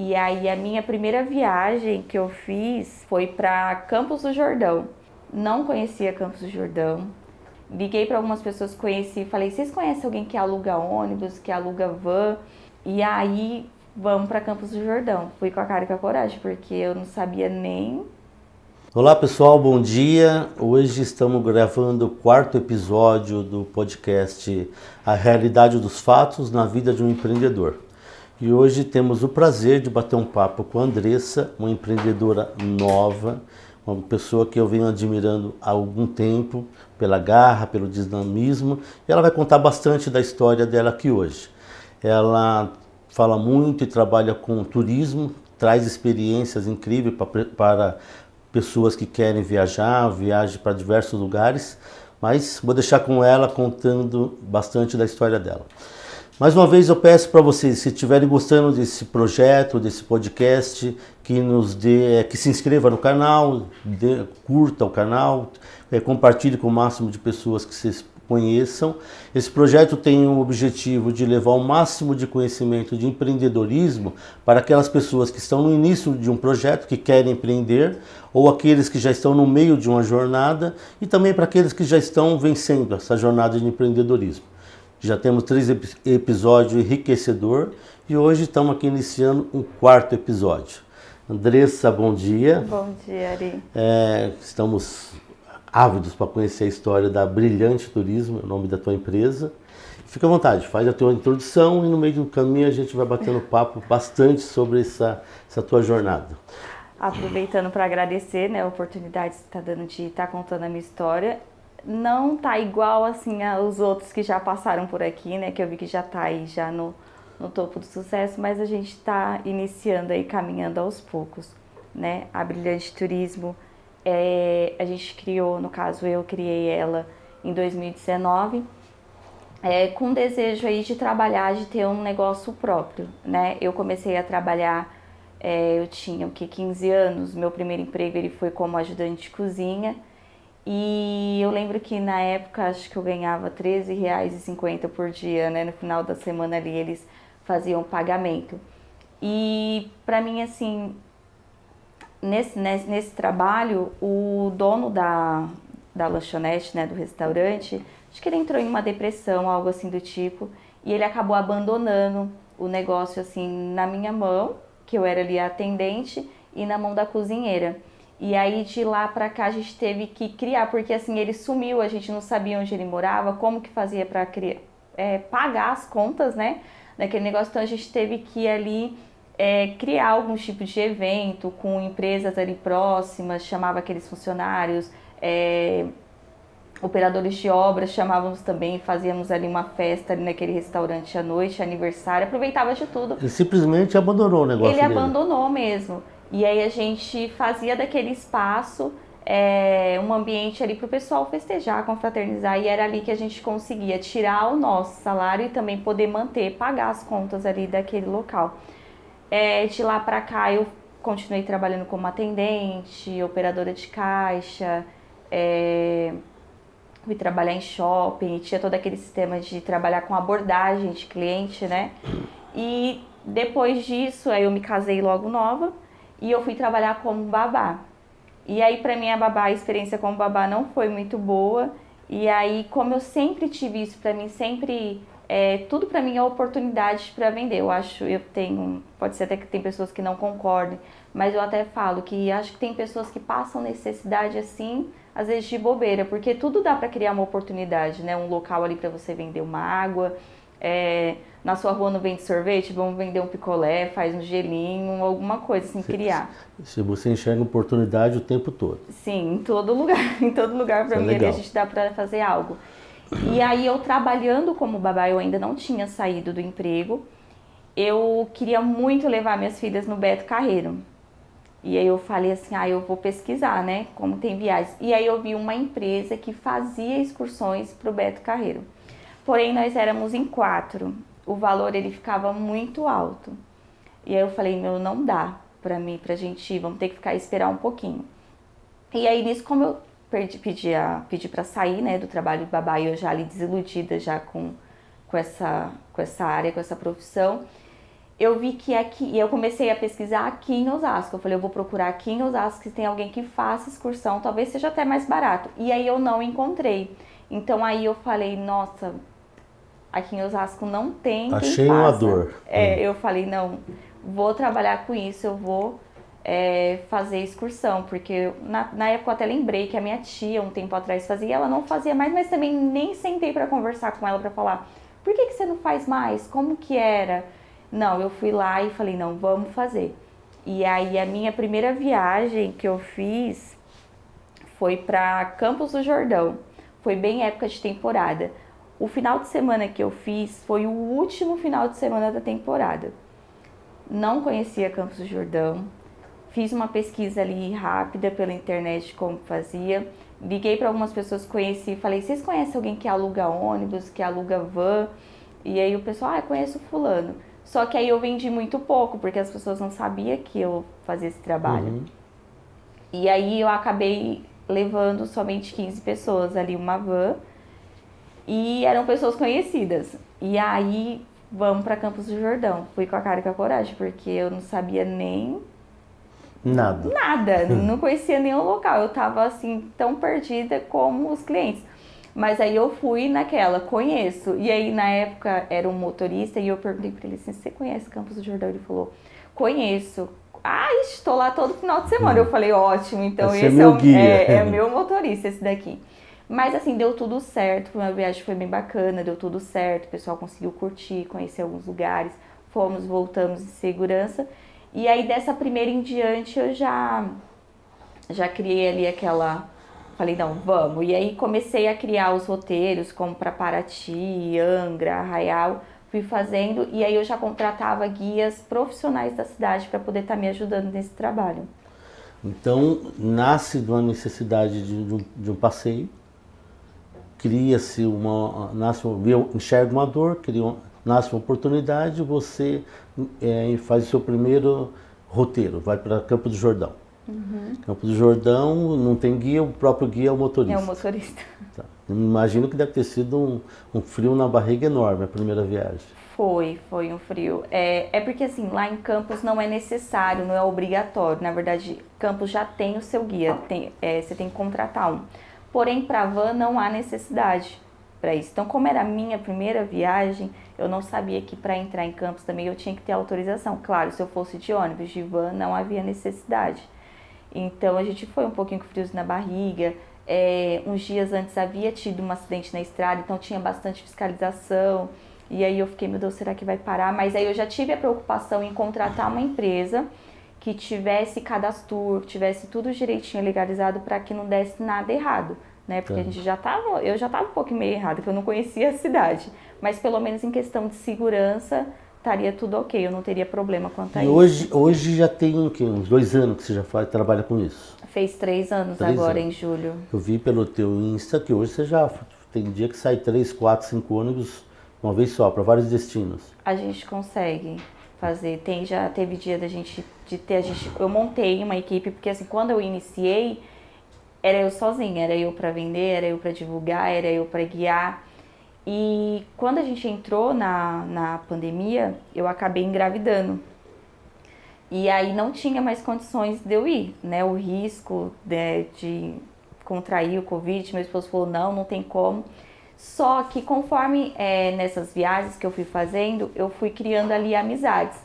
E aí a minha primeira viagem que eu fiz foi para Campos do Jordão. Não conhecia Campos do Jordão. Liguei para algumas pessoas que conheci e falei: vocês conhecem alguém que aluga ônibus, que aluga van? E aí vamos para Campos do Jordão. Fui com a cara e com a coragem, porque eu não sabia nem. Olá pessoal, bom dia. Hoje estamos gravando o quarto episódio do podcast A Realidade dos Fatos na Vida de um Empreendedor. E hoje temos o prazer de bater um papo com a Andressa, uma empreendedora nova, uma pessoa que eu venho admirando há algum tempo, pela garra, pelo dinamismo, e ela vai contar bastante da história dela aqui hoje. Ela fala muito e trabalha com turismo, traz experiências incríveis para pessoas que querem viajar, viagem para diversos lugares, mas vou deixar com ela contando bastante da história dela. Mais uma vez eu peço para vocês, se estiverem gostando desse projeto, desse podcast, que se inscreva no canal, curta o canal, compartilhe com o máximo de pessoas que vocês conheçam. Esse projeto tem o objetivo de levar o máximo de conhecimento de empreendedorismo para aquelas pessoas que estão no início de um projeto, que querem empreender, ou aqueles que já estão no meio de uma jornada, e também para aqueles que já estão vencendo essa jornada de empreendedorismo. Já temos 3 episódios enriquecedor e hoje estamos aqui iniciando um quarto episódio. Andressa, bom dia. Bom dia, Ari. Estamos ávidos para conhecer a história da Brilhante Turismo, é o nome da tua empresa. Fica à vontade, faz a tua introdução e no meio do caminho a gente vai batendo papo bastante sobre essa tua jornada. Aproveitando para agradecer, né, a oportunidade que você está dando de estar contando a minha história. Não tá igual assim aos outros que já passaram por aqui, né? Que eu vi que já tá aí já no topo do sucesso, mas a gente tá iniciando aí, caminhando aos poucos, né? A Brilhante Turismo, a gente criou, no caso eu criei ela em 2019, com desejo aí de trabalhar, de ter um negócio próprio, né? Eu comecei a trabalhar, eu tinha 15 anos, meu primeiro emprego ele foi como ajudante de cozinha. E eu lembro que na época acho que eu ganhava R$13,50 por dia, né? No final da semana ali eles faziam pagamento. E pra mim assim, nesse trabalho, o dono da lanchonete, né, do restaurante, acho que ele entrou em uma depressão, algo assim do tipo, e ele acabou abandonando o negócio assim na minha mão, que eu era ali a atendente, e na mão da cozinheira. E aí de lá pra cá a gente teve que criar, porque assim ele sumiu, a gente não sabia onde ele morava, como que fazia pra pagar as contas, né, daquele negócio. Então a gente teve que ali criar algum tipo de evento com empresas ali próximas, chamava aqueles funcionários, operadores de obras, chamávamos também, fazíamos ali uma festa ali naquele restaurante à noite, aniversário, aproveitava de tudo. Ele simplesmente abandonou o negócio Ele dele. abandonou mesmo. E aí a gente fazia daquele espaço um ambiente ali para o pessoal festejar, confraternizar, e era ali que a gente conseguia tirar o nosso salário e também poder manter, pagar as contas ali daquele local. De lá para cá eu continuei trabalhando como atendente, operadora de caixa, fui trabalhar em shopping, tinha todo aquele sistema de trabalhar com abordagem de cliente, né? E depois disso, aí eu me casei logo nova e eu fui trabalhar como babá. E aí pra mim a experiência como babá não foi muito boa. E aí, como eu sempre tive isso pra mim, sempre tudo pra mim é oportunidade pra vender. Eu acho, pode ser até que tem pessoas que não concordem, mas eu até falo que acho que tem pessoas que passam necessidade assim, às vezes de bobeira, porque tudo dá pra criar uma oportunidade, né? Um local ali pra você vender uma água, na sua rua não vende sorvete, vamos vender um picolé, faz um gelinho, alguma coisa assim, criar. Se você enxerga oportunidade o tempo todo. Sim, em todo lugar, em todo lugar pra mim ali a gente dá pra fazer algo. E aí eu trabalhando como babá, eu ainda não tinha saído do emprego, eu queria muito levar minhas filhas no Beto Carreiro. E aí eu falei assim, eu vou pesquisar, né, como tem viagens. E aí eu vi uma empresa que fazia excursões pro Beto Carreiro. Porém, nós éramos em 4, o valor ele ficava muito alto. E aí eu falei, não dá pra gente ir, vamos ter que esperar um pouquinho. E aí nisso, como eu pedi pra sair, né, do trabalho de babá, e eu já ali desiludida já com essa área, com essa profissão, eu vi que aqui, e eu comecei a pesquisar aqui em Osasco. Eu falei, eu vou procurar aqui em Osasco se tem alguém que faça excursão, talvez seja até mais barato. E aí eu não encontrei. Então aí eu falei, nossa, aqui em Osasco não tem quem Achei uma faça. dor. Eu falei, não, vou trabalhar com isso, eu vou fazer excursão, porque na época eu até lembrei que a minha tia, um tempo atrás, fazia, ela não fazia mais, mas também nem sentei para conversar com ela, para falar, por que você não faz mais? Como que era? Não, eu fui lá e falei, não, vamos fazer. E aí a minha primeira viagem que eu fiz foi para Campos do Jordão, foi bem época de temporada. O final de semana que eu fiz foi o último final de semana da temporada. Não conhecia Campos do Jordão, fiz uma pesquisa ali rápida pela internet de como fazia, liguei para algumas pessoas que conheci, falei, vocês conhecem alguém que aluga ônibus, que aluga van? E aí o pessoal, conheço fulano. Só que aí eu vendi muito pouco, porque as pessoas não sabiam que eu fazia esse trabalho. Uhum. E aí eu acabei levando somente 15 pessoas ali, uma van, e eram pessoas conhecidas. E aí, vamos para Campos do Jordão. Fui com a cara e com a coragem, porque eu não sabia nem nada, não conhecia nenhum local. Eu tava assim, tão perdida como os clientes. Mas aí eu fui naquela, conheço. E aí na época era um motorista e eu perguntei pra ele assim, você conhece Campos do Jordão? Ele falou, conheço. Estou lá todo final de semana. Eu falei, ótimo, então Esse esse meu guia. é meu motorista, esse daqui. Mas assim, deu tudo certo, foi uma viagem foi bem bacana, deu tudo certo, o pessoal conseguiu curtir, conhecer alguns lugares, fomos, voltamos em segurança. E aí dessa primeira em diante eu já criei ali aquela... Falei, não, vamos. E aí comecei a criar os roteiros, como para Paraty, Angra, Arraial, fui fazendo. E aí eu já contratava guias profissionais da cidade para poder estar me ajudando nesse trabalho. Então, nasce de uma necessidade de um passeio, cria-se enxerga uma dor, nasce uma oportunidade, você faz o seu primeiro roteiro, vai para Campo do Jordão. Uhum. Campo do Jordão não tem guia, o próprio guia é o motorista. É o motorista. Tá. Imagino que deve ter sido um frio na barriga enorme a primeira viagem. Foi um frio. É porque assim, lá em Campos não é necessário, não é obrigatório. Na verdade, Campos já tem o seu guia, você tem que contratar um. Porém, para van não há necessidade para isso. Então, como era a minha primeira viagem, eu não sabia que para entrar em Campos também eu tinha que ter autorização. Claro, se eu fosse de ônibus, de van, não havia necessidade. Então a gente foi um pouquinho com frios na barriga, uns dias antes havia tido um acidente na estrada, então tinha bastante fiscalização, e aí eu fiquei, meu Deus, será que vai parar? Mas aí eu já tive a preocupação em contratar uma empresa que tivesse cadastro, que tivesse tudo direitinho legalizado para que não desse nada errado, né? Porque a gente eu já estava um pouco meio errada, porque eu não conhecia a cidade, mas pelo menos em questão de segurança estaria tudo ok, eu não teria problema quanto a isso. Hoje já tem uns 2 anos que você já trabalha com isso. Fez 3 anos agora, em julho. Eu vi pelo teu Insta que hoje você já tem dia que sai 3, 4, 5 ônibus uma vez só, para vários destinos. A gente consegue fazer, já teve dia eu montei uma equipe, porque assim, quando eu iniciei, era eu sozinha, era eu para vender, era eu para divulgar, era eu para guiar. E quando a gente entrou na pandemia, eu acabei engravidando. E aí não tinha mais condições de eu ir, né? O risco de contrair o Covid, meu esposo falou, não tem como. Só que conforme nessas viagens que eu fui fazendo, eu fui criando ali amizades.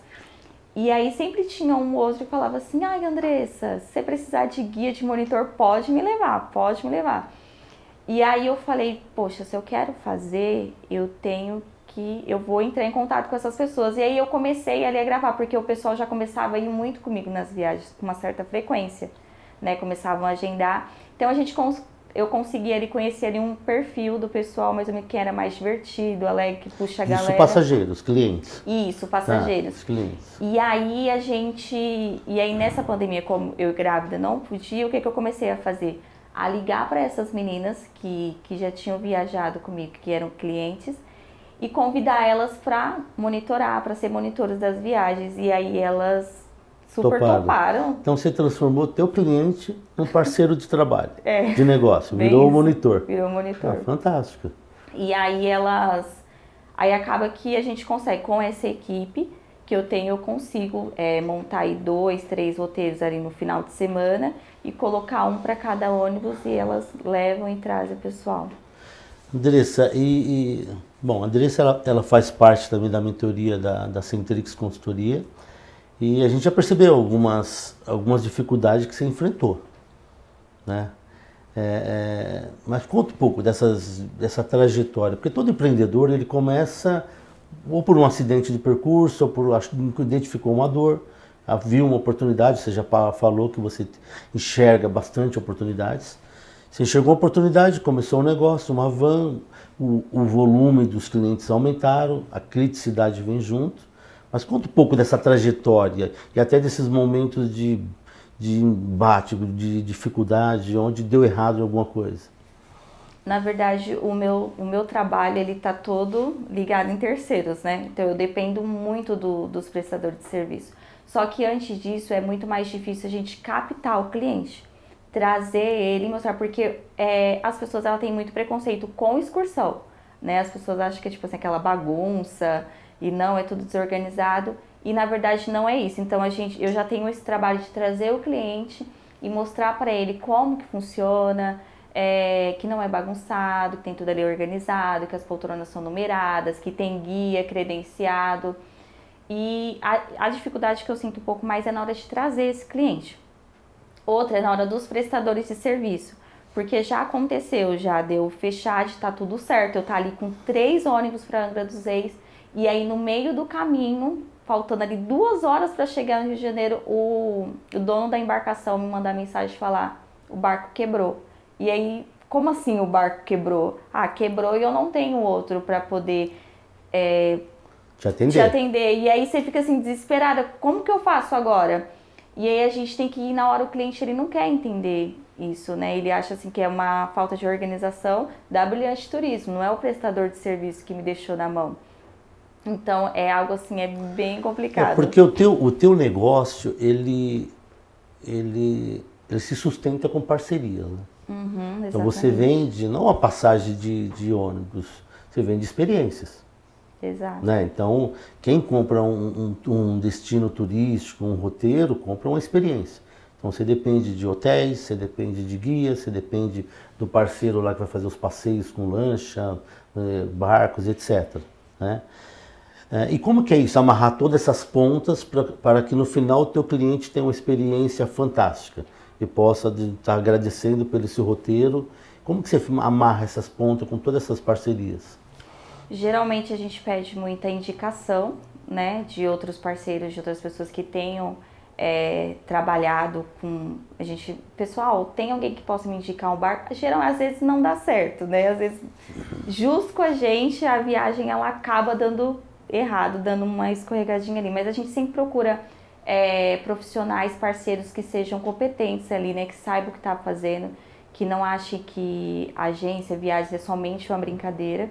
E aí sempre tinha um outro que falava assim, Andressa, se você precisar de guia, de monitor, pode me levar. E aí eu falei, poxa, se eu quero fazer, eu vou entrar em contato com essas pessoas. E aí eu comecei ali a gravar, porque o pessoal já começava a ir muito comigo nas viagens, com uma certa frequência, né? Começavam a agendar. Então eu consegui ali conhecer ali um perfil do pessoal, mais ou menos, que era mais divertido, alegre, que puxa a galera. Isso, passageiros, clientes. Isso, passageiros. Clientes. E aí nessa pandemia, como eu grávida não podia, o que eu comecei a fazer? A ligar para essas meninas que já tinham viajado comigo, que eram clientes, e convidar elas para monitorar, para ser monitoras das viagens. E aí elas super toparam. Então você transformou o teu cliente num parceiro de trabalho, de negócio, virou o monitor. Virou monitor. Fantástico. E aí aí acaba que a gente consegue, com essa equipe, que eu tenho, eu consigo montar aí 2, 3 roteiros ali no final de semana e colocar um para cada ônibus e elas levam e trazem o pessoal. Andressa, bom, a Andressa ela faz parte também da mentoria da Centrix Consultoria e a gente já percebeu algumas dificuldades que você enfrentou, né? Mas conta um pouco dessa trajetória, porque todo empreendedor ele começa ou por um acidente de percurso, ou por acho que identificou uma dor, viu uma oportunidade, você já falou que você enxerga bastante oportunidades. Você enxergou uma oportunidade, começou um negócio, uma van, o volume dos clientes aumentaram, a criticidade vem junto. Mas conta um pouco dessa trajetória e até desses momentos de embate, de dificuldade, onde deu errado em alguma coisa. Na verdade, o meu trabalho ele está todo ligado em terceiros, né? Então eu dependo muito dos prestadores de serviço. Só que antes disso é muito mais difícil a gente captar o cliente, trazer ele e mostrar, porque as pessoas elas têm muito preconceito com excursão, né? As pessoas acham que é tipo assim, aquela bagunça e não, é tudo desorganizado e na verdade não é isso. Então eu já tenho esse trabalho de trazer o cliente e mostrar para ele como que funciona, que não é bagunçado, que tem tudo ali organizado, que as poltronas são numeradas, que tem guia credenciado. E a dificuldade que eu sinto um pouco mais é na hora de trazer esse cliente. Outra é na hora dos prestadores de serviço, porque já aconteceu, já deu fechar de tá tudo certo, eu tá ali com 3 ônibus para Angra dos Reis, e aí no meio do caminho, faltando ali 2 horas para chegar no Rio de Janeiro, o dono da embarcação me mandar mensagem e falar, o barco quebrou. E aí, como assim o barco quebrou? Ah, quebrou e eu não tenho outro para poder te atender. E aí você fica assim, desesperada, como que eu faço agora? E aí a gente tem que ir na hora, o cliente ele não quer entender isso, né? Ele acha assim que é uma falta de organização da Brilhante Turismo, não é o prestador de serviço que me deixou na mão. Então é algo assim, é bem complicado. Porque o teu negócio, ele se sustenta com parceria, né? Então você vende não a passagem de ônibus, você vende experiências. Exato. Né? Então, quem compra um destino turístico, um roteiro, compra uma experiência. Então, você depende de hotéis, você depende de guias, você depende do parceiro lá que vai fazer os passeios com lancha, barcos, etc. Né? E como que é isso? Amarrar todas essas pontas para que no final o teu cliente tenha uma experiência fantástica e possa estar agradecendo pelo esse roteiro. Como que você amarra essas pontas com todas essas parcerias? Geralmente a gente pede muita indicação, né, de outros parceiros, de outras pessoas que tenham trabalhado com a gente. Pessoal, tem alguém que possa me indicar um barco? Geralmente, às vezes não dá certo, né? Às vezes, justo com a gente, a viagem ela acaba dando errado, dando uma escorregadinha ali. Mas a gente sempre procura profissionais, parceiros que sejam competentes ali, né, que saibam o que está fazendo, que não achem que a agência, viagens é somente uma brincadeira.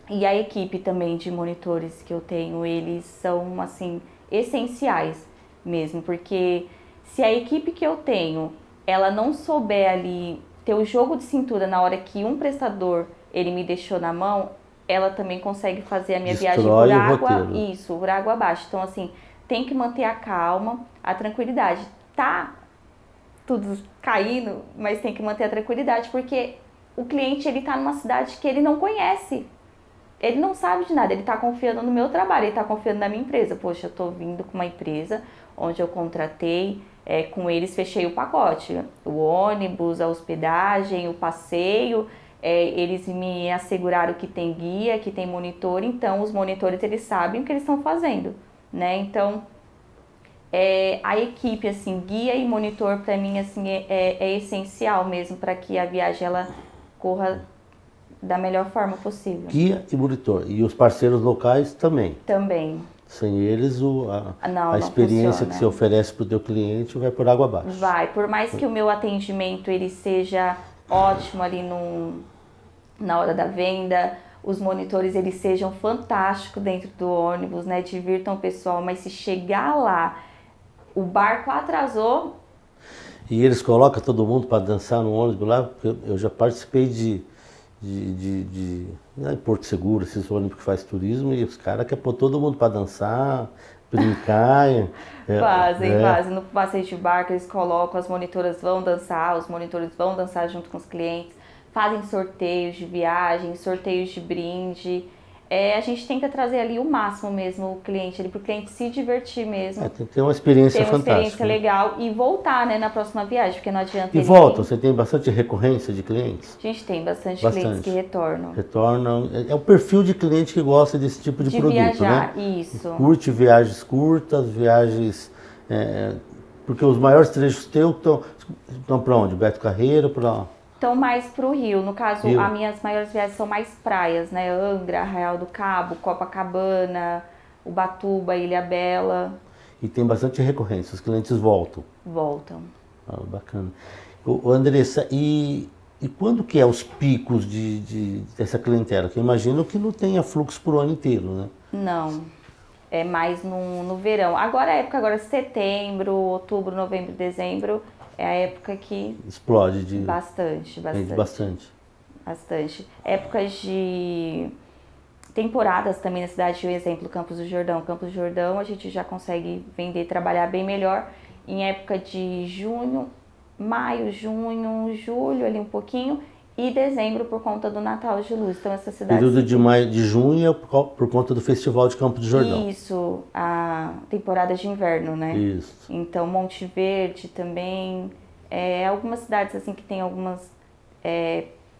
E a equipe também de monitores que eu tenho, eles são, assim, essenciais mesmo, porque se a equipe que eu tenho, ela não souber ali ter o jogo de cintura na hora que um prestador, ele me deixou na mão, ela também consegue fazer a minha viagem por água, por água abaixo. Então, assim, tem que manter a calma, a tranquilidade. Tá tudo caindo, mas tem que manter a tranquilidade, porque o cliente, ele tá numa cidade que ele não conhece. Ele não sabe de nada, ele está confiando no meu trabalho, ele está confiando na minha empresa. Poxa, eu estou vindo com uma empresa onde eu contratei, com eles fechei o pacote. O ônibus, a hospedagem, o passeio, eles me asseguraram que tem guia, que tem monitor, então os monitores eles sabem o que eles estão fazendo, né? Então, a equipe, assim, guia e monitor para mim assim, é essencial mesmo para que a viagem ela corra da melhor forma possível. Guia e monitor. E os parceiros locais também. Também. Sem eles, a experiência que você oferece para o teu cliente vai por água abaixo. Vai. Por mais que o meu atendimento ele seja ótimo ali na hora da venda, os monitores eles sejam fantásticos dentro do ônibus, né? Divirtam o pessoal, mas se chegar lá, o barco atrasou... E eles colocam todo mundo para dançar no ônibus lá? Eu já participei de né, Porto Seguro, esses ônibus que faz turismo, e os caras querem pôr todo mundo para dançar, brincar. Fazem. No passeio de barco eles colocam, as monitoras vão dançar, os monitores vão dançar junto com os clientes, fazem sorteios de viagem, sorteios de brinde. A gente tenta trazer ali o máximo mesmo o cliente, para o cliente se divertir mesmo. Tem que ter uma experiência ter uma fantástica. Experiência legal e voltar, né, na próxima viagem, porque não adianta E volta, você tem bastante recorrência de clientes? A gente tem bastante clientes que retornam. Retornam. É o perfil de cliente que gosta desse tipo de produto, viajar, né? Isso. Curte viagens curtas, viagens... porque os maiores trechos teus estão para onde? Beto Carreiro, para... Estão mais para o Rio. No caso, as minhas maiores viagens são mais praias, né? Angra, Arraial do Cabo, Copacabana, Ubatuba, Ilhabela. E tem bastante recorrência, os clientes voltam? Voltam. Bacana. Andressa, e quando que é os picos dessa clientela? Que eu imagino que não tenha fluxo por ano inteiro, né? Não. É mais no verão. Agora é a época, setembro, outubro, novembro, dezembro, é a época que... Explode Bastante. Épocas de temporadas também na cidade, um exemplo, Campos do Jordão. Campos do Jordão a gente já consegue vender, trabalhar bem melhor em época de junho, maio, junho, julho, ali um pouquinho, e dezembro por conta do Natal de Luz. Então essa cidade... Período de maio, de junho é por conta do Festival de Campos do Jordão. Isso, a temporada de inverno, né? Isso. Então Monte Verde também, algumas cidades assim que tem algumas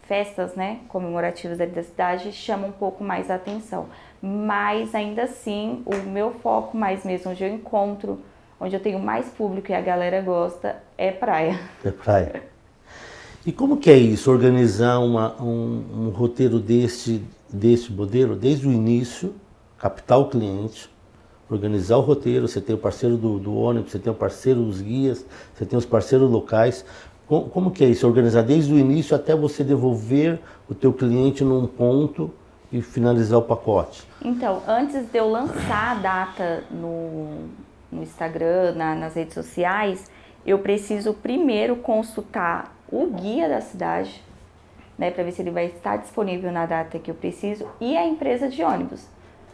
festas, né, comemorativas ali da cidade, chamam um pouco mais a atenção. Mas ainda assim, o meu foco mais mesmo, onde eu encontro, onde eu tenho mais público e a galera gosta, é praia. É praia. E como que é isso, organizar um roteiro desse modelo, desde o início, captar o cliente, organizar o roteiro, você tem o parceiro do ônibus, você tem o parceiro dos guias, você tem os parceiros locais. Como que é isso, organizar desde o início até você devolver o teu cliente num ponto e finalizar o pacote? Então, antes de eu lançar a data no Instagram, nas redes sociais, eu preciso primeiro consultar o guia da cidade, né, para ver se ele vai estar disponível na data que eu preciso, e a empresa de ônibus,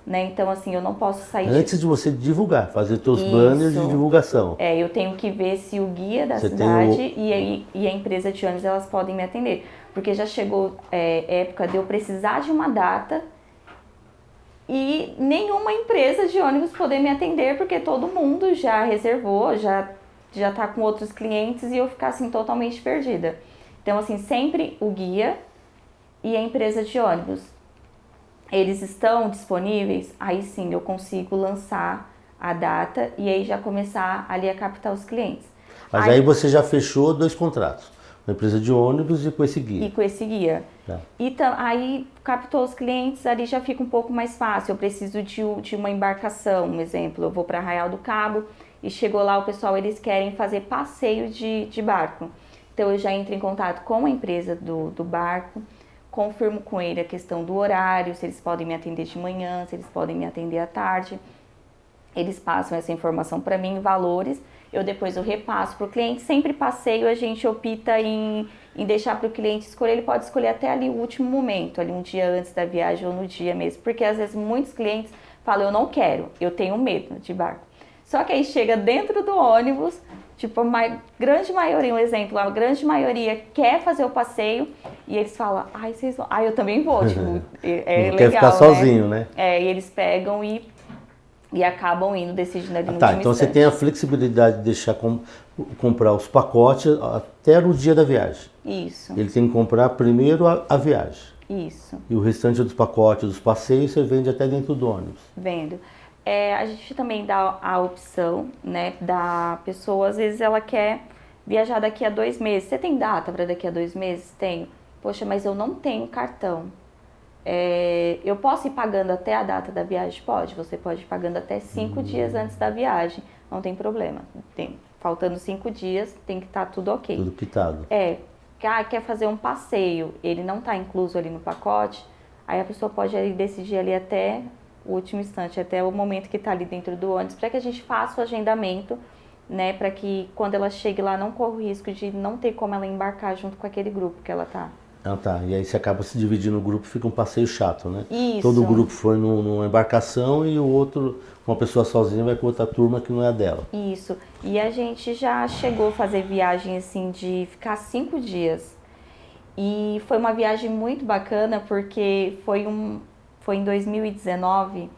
né? Então, assim, eu não posso sair... Antes de você divulgar, fazer teus banners de divulgação. Eu tenho que ver se o guia da cidade e a empresa de ônibus, elas podem me atender. Porque já chegou época de eu precisar de uma data e nenhuma empresa de ônibus poder me atender, porque todo mundo já reservou, já tá com outros clientes e eu ficar assim totalmente perdida. Então assim, sempre o guia e a empresa de ônibus, eles estão disponíveis, aí sim eu consigo lançar a data e aí já começar ali a captar os clientes. Mas aí você já fechou 2 contratos, com a empresa de ônibus e com esse guia. E com esse guia. Tá. Então, aí captou os clientes, ali já fica um pouco mais fácil. Eu preciso de uma embarcação, um exemplo, eu vou para Arraial do Cabo, e chegou lá o pessoal, eles querem fazer passeio de barco. Então eu já entro em contato com a empresa do barco, confirmo com ele a questão do horário, se eles podem me atender de manhã, se eles podem me atender à tarde. Eles passam essa informação para mim, valores, depois eu repasso para o cliente. Sempre passeio a gente opta em deixar para o cliente escolher, ele pode escolher até ali o último momento, ali um dia antes da viagem ou no dia mesmo, porque às vezes muitos clientes falam, eu não quero, eu tenho medo de barco. Só que aí chega dentro do ônibus, tipo, a grande maioria, um exemplo, a grande maioria quer fazer o passeio e eles falam, vocês vão, eu também vou, tipo, não legal, quer ficar sozinho, né? E eles pegam e acabam indo, decidindo ali no Tá, último então instante. você tem a flexibilidade de deixar comprar os pacotes até no dia da viagem. Isso. Ele tem que comprar primeiro a viagem. Isso. E o restante dos pacotes, dos passeios, você vende até dentro do ônibus. Vendo. A gente também dá a opção, né, da pessoa, às vezes ela quer viajar daqui a 2 meses. Você tem data para daqui a 2 meses? Tenho. Poxa, mas eu não tenho cartão. Eu posso ir pagando até a data da viagem? Pode. Você pode ir pagando até 5 dias antes da viagem. Não tem problema. Faltando 5 dias, tem que estar tudo ok. Tudo quitado. Quer fazer um passeio, ele não está incluso ali no pacote, aí a pessoa pode ali decidir ali até o último instante, até o momento que está ali dentro do ônibus, para que a gente faça o agendamento, né, para que quando ela chegue lá não corra o risco de não ter como ela embarcar junto com aquele grupo que ela tá. Ah, tá. E aí você acaba se dividindo no grupo, fica um passeio chato, né? Isso. Todo grupo foi numa embarcação e o outro, uma pessoa sozinha vai com outra turma que não é dela. Isso. E a gente já chegou a fazer viagem assim de ficar 5 dias. E foi uma viagem muito bacana porque foi em 2019.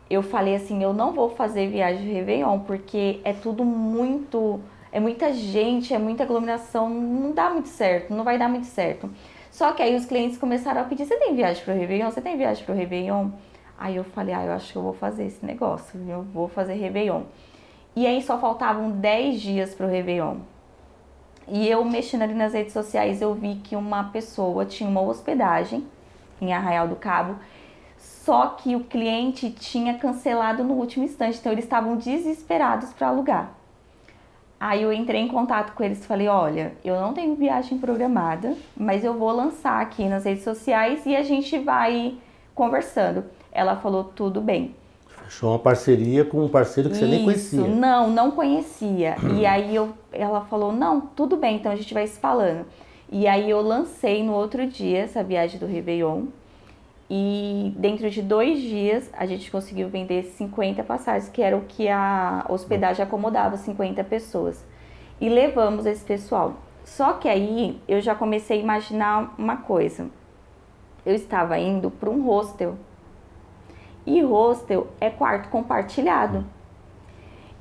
Eu falei assim, eu não vou fazer viagem de Réveillon porque é tudo muito, é muita gente, é muita aglomeração, não dá muito certo, não vai dar muito certo. Só que aí os clientes começaram a pedir, você tem viagem pro Réveillon? Você tem viagem pro Réveillon? Aí eu falei, eu acho que eu vou fazer esse negócio, eu vou fazer Réveillon. E aí só faltavam 10 dias pro Réveillon. E eu mexendo ali nas redes sociais, eu vi que uma pessoa tinha uma hospedagem em Arraial do Cabo, só que o cliente tinha cancelado no último instante, então eles estavam desesperados para alugar. Aí eu entrei em contato com eles e falei, olha, eu não tenho viagem programada, mas eu vou lançar aqui nas redes sociais e a gente vai conversando. Ela falou, tudo bem. Fechou uma parceria com um parceiro que você nem conhecia. Isso, não conhecia. E aí ela falou, não, tudo bem, então a gente vai se falando. E aí eu lancei no outro dia essa viagem do Réveillon. E dentro de 2 dias a gente conseguiu vender 50 passagens, que era o que a hospedagem acomodava, 50 pessoas. E levamos esse pessoal. Só que aí eu já comecei a imaginar uma coisa. Eu estava indo para um hostel. E hostel é quarto compartilhado.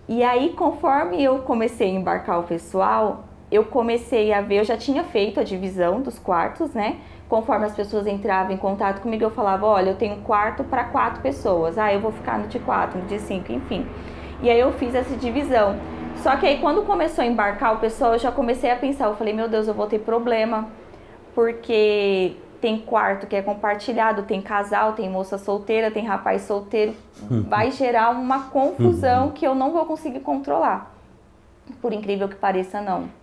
E aí, conforme eu comecei a embarcar o pessoal, eu comecei a ver, eu já tinha feito a divisão dos quartos, né? Conforme as pessoas entravam em contato comigo, eu falava, olha, eu tenho um quarto para 4 pessoas. Ah, eu vou ficar no de 4, no de 5, enfim. E aí eu fiz essa divisão. Só que aí quando começou a embarcar o pessoal, eu já comecei a pensar, eu falei, meu Deus, eu vou ter problema, porque tem quarto que é compartilhado, tem casal, tem moça solteira, tem rapaz solteiro, vai gerar uma confusão que eu não vou conseguir controlar. Por incrível que pareça, não.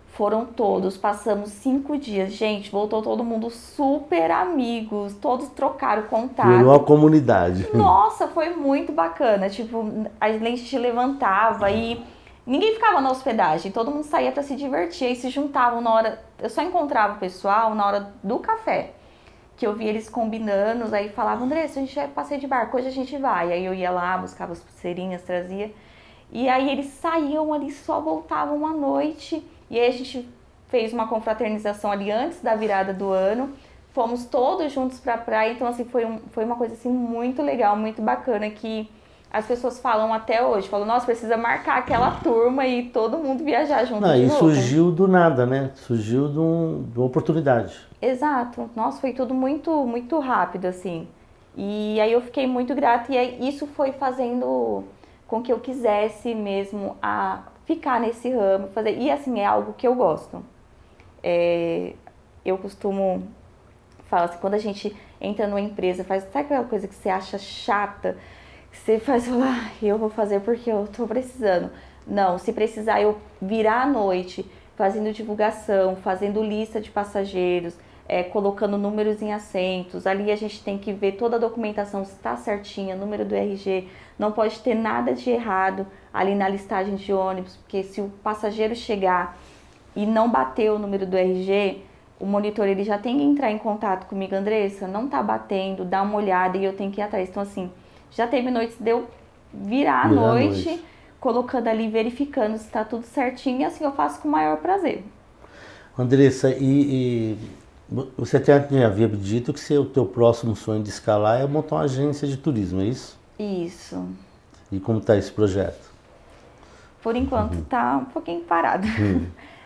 Foram todos, passamos 5 dias. Gente, voltou todo mundo super amigos, todos trocaram contato. Virou uma comunidade. Nossa, foi muito bacana. Tipo, a gente levantava e ninguém ficava na hospedagem, todo mundo saía para se divertir e se juntavam na hora. Eu só encontrava o pessoal na hora do café, que eu via eles combinando, aí falava, Andressa, a gente vai passeio de barco, hoje a gente vai. Aí eu ia lá, buscava as pulseirinhas, trazia. E aí eles saíam ali, só voltavam à noite. E aí a gente fez uma confraternização ali antes da virada do ano. Fomos todos juntos pra praia. Então, assim, foi uma coisa assim muito legal, muito bacana, que as pessoas falam até hoje. Falam, nossa, precisa marcar aquela turma e todo mundo viajar junto de E novo. surgiu do nada, né? Surgiu de uma oportunidade. Exato. Nossa, foi tudo muito, muito rápido, assim. E aí eu fiquei muito grata. E aí isso foi fazendo com que eu quisesse mesmo ficar nesse ramo, fazer. E assim, é algo que eu gosto. Eu costumo falar assim, quando a gente entra numa empresa, sabe aquela coisa que você acha chata, que você faz, eu vou fazer porque eu tô precisando. Não, se precisar eu virar à noite, fazendo divulgação, fazendo lista de passageiros, colocando números em assentos. Ali a gente tem que ver toda a documentação se está certinha, número do RG, não pode ter nada de errado ali na listagem de ônibus, porque se o passageiro chegar e não bater o número do RG, o monitor ele já tem que entrar em contato comigo, Andressa, não tá batendo, dá uma olhada e eu tenho que ir atrás. Então assim, já teve noites de eu virar à noite, colocando ali, verificando se tá tudo certinho, e assim eu faço com o maior prazer. Andressa, e você até havia dito que o teu próximo sonho de escalar é montar uma agência de turismo, é isso? Isso. E como está esse projeto? Por enquanto tá um pouquinho parado.